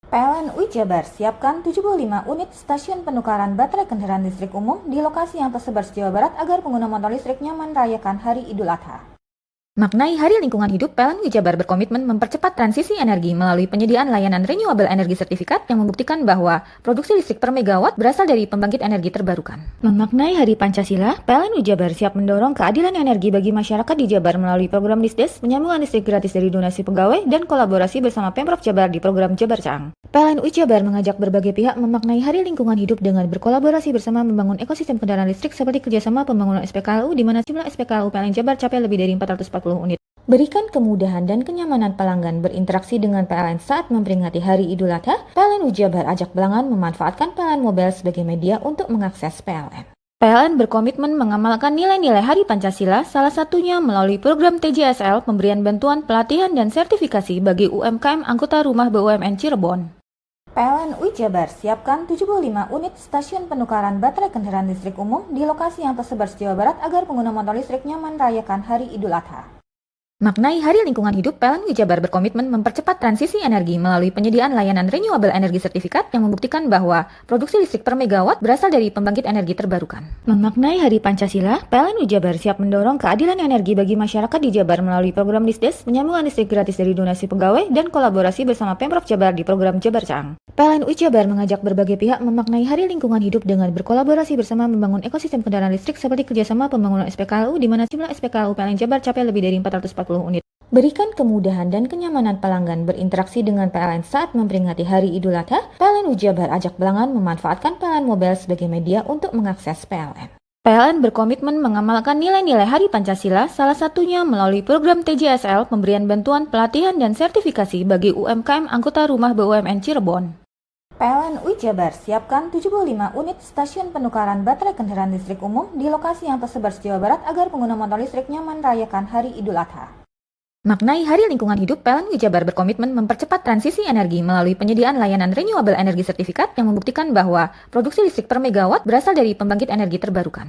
PLN UI Jabar siapkan 75 unit stasiun penukaran baterai kendaraan listrik umum di lokasi yang tersebar se-Jawa Barat agar pengguna motor listrik nyaman merayakan Hari Idul Adha. Maknai Hari Lingkungan Hidup, PLN UI Jabar berkomitmen mempercepat transisi energi melalui penyediaan layanan renewable energy certificate yang membuktikan bahwa produksi listrik per megawatt berasal dari pembangkit energi terbarukan. Memaknai Hari Pancasila, PLN UI Jabar siap mendorong keadilan energi bagi masyarakat di Jabar melalui program Disdes, penyambungan listrik gratis dari donasi pegawai, dan kolaborasi bersama Pemprov Jabar di program Jabar Caang. PLN UI Jabar mengajak berbagai pihak memaknai Hari Lingkungan Hidup dengan berkolaborasi bersama membangun ekosistem kendaraan listrik seperti kerjasama pembangunan SPKLU di mana jumlah SPKLU PLN Jabar capai lebih dari 440 unit. Berikan kemudahan dan kenyamanan pelanggan berinteraksi dengan PLN saat memperingati Hari Idul Adha. PLN UI Jabar ajak pelanggan memanfaatkan PLN Mobile sebagai media untuk mengakses PLN. PLN berkomitmen mengamalkan nilai-nilai Hari Pancasila, salah satunya melalui program TJSL, pemberian bantuan pelatihan dan sertifikasi bagi UMKM anggota rumah BUMN Cirebon. PLN UI Jabar siapkan 75 unit stasiun penukaran baterai kendaraan listrik umum di lokasi yang tersebar se-Jawa Barat agar pengguna motor listrik nyaman merayakan Hari Idul Adha. Maknai Hari Lingkungan Hidup, PLN UI Jabar berkomitmen mempercepat transisi energi melalui penyediaan layanan renewable energy certificate yang membuktikan bahwa produksi listrik per megawatt berasal dari pembangkit energi terbarukan. Memaknai Hari Pancasila, PLN UI Jabar siap mendorong keadilan energi bagi masyarakat di Jabar melalui program Disdes, penyambungan listrik gratis dari donasi pegawai, dan kolaborasi bersama Pemprov Jabar di program Jabar Caang. PLN UI Jabar mengajak berbagai pihak memaknai Hari Lingkungan Hidup dengan berkolaborasi bersama membangun ekosistem kendaraan listrik seperti kerjasama pembangunan SPKLU di mana jumlah SPKLU PLN Jabar capai lebih dari 440 unit. Berikan kemudahan dan kenyamanan pelanggan berinteraksi dengan PLN saat memperingati Hari Idul Adha. PLN UI Jabar ajak pelanggan memanfaatkan PLN Mobile sebagai media untuk mengakses PLN. PLN berkomitmen mengamalkan nilai-nilai Hari Pancasila, salah satunya melalui program TJSL, pemberian bantuan pelatihan dan sertifikasi bagi UMKM anggota rumah BUMN Cirebon. PLN UI Jabar siapkan 75 unit stasiun penukaran baterai kendaraan listrik umum di lokasi yang tersebar se-Jawa Barat agar pengguna motor listrik nyaman merayakan Hari Idul Adha. Maknai Hari Lingkungan Hidup, PLN UI Jabar berkomitmen mempercepat transisi energi melalui penyediaan layanan renewable energy certificate yang membuktikan bahwa produksi listrik per megawatt berasal dari pembangkit energi terbarukan.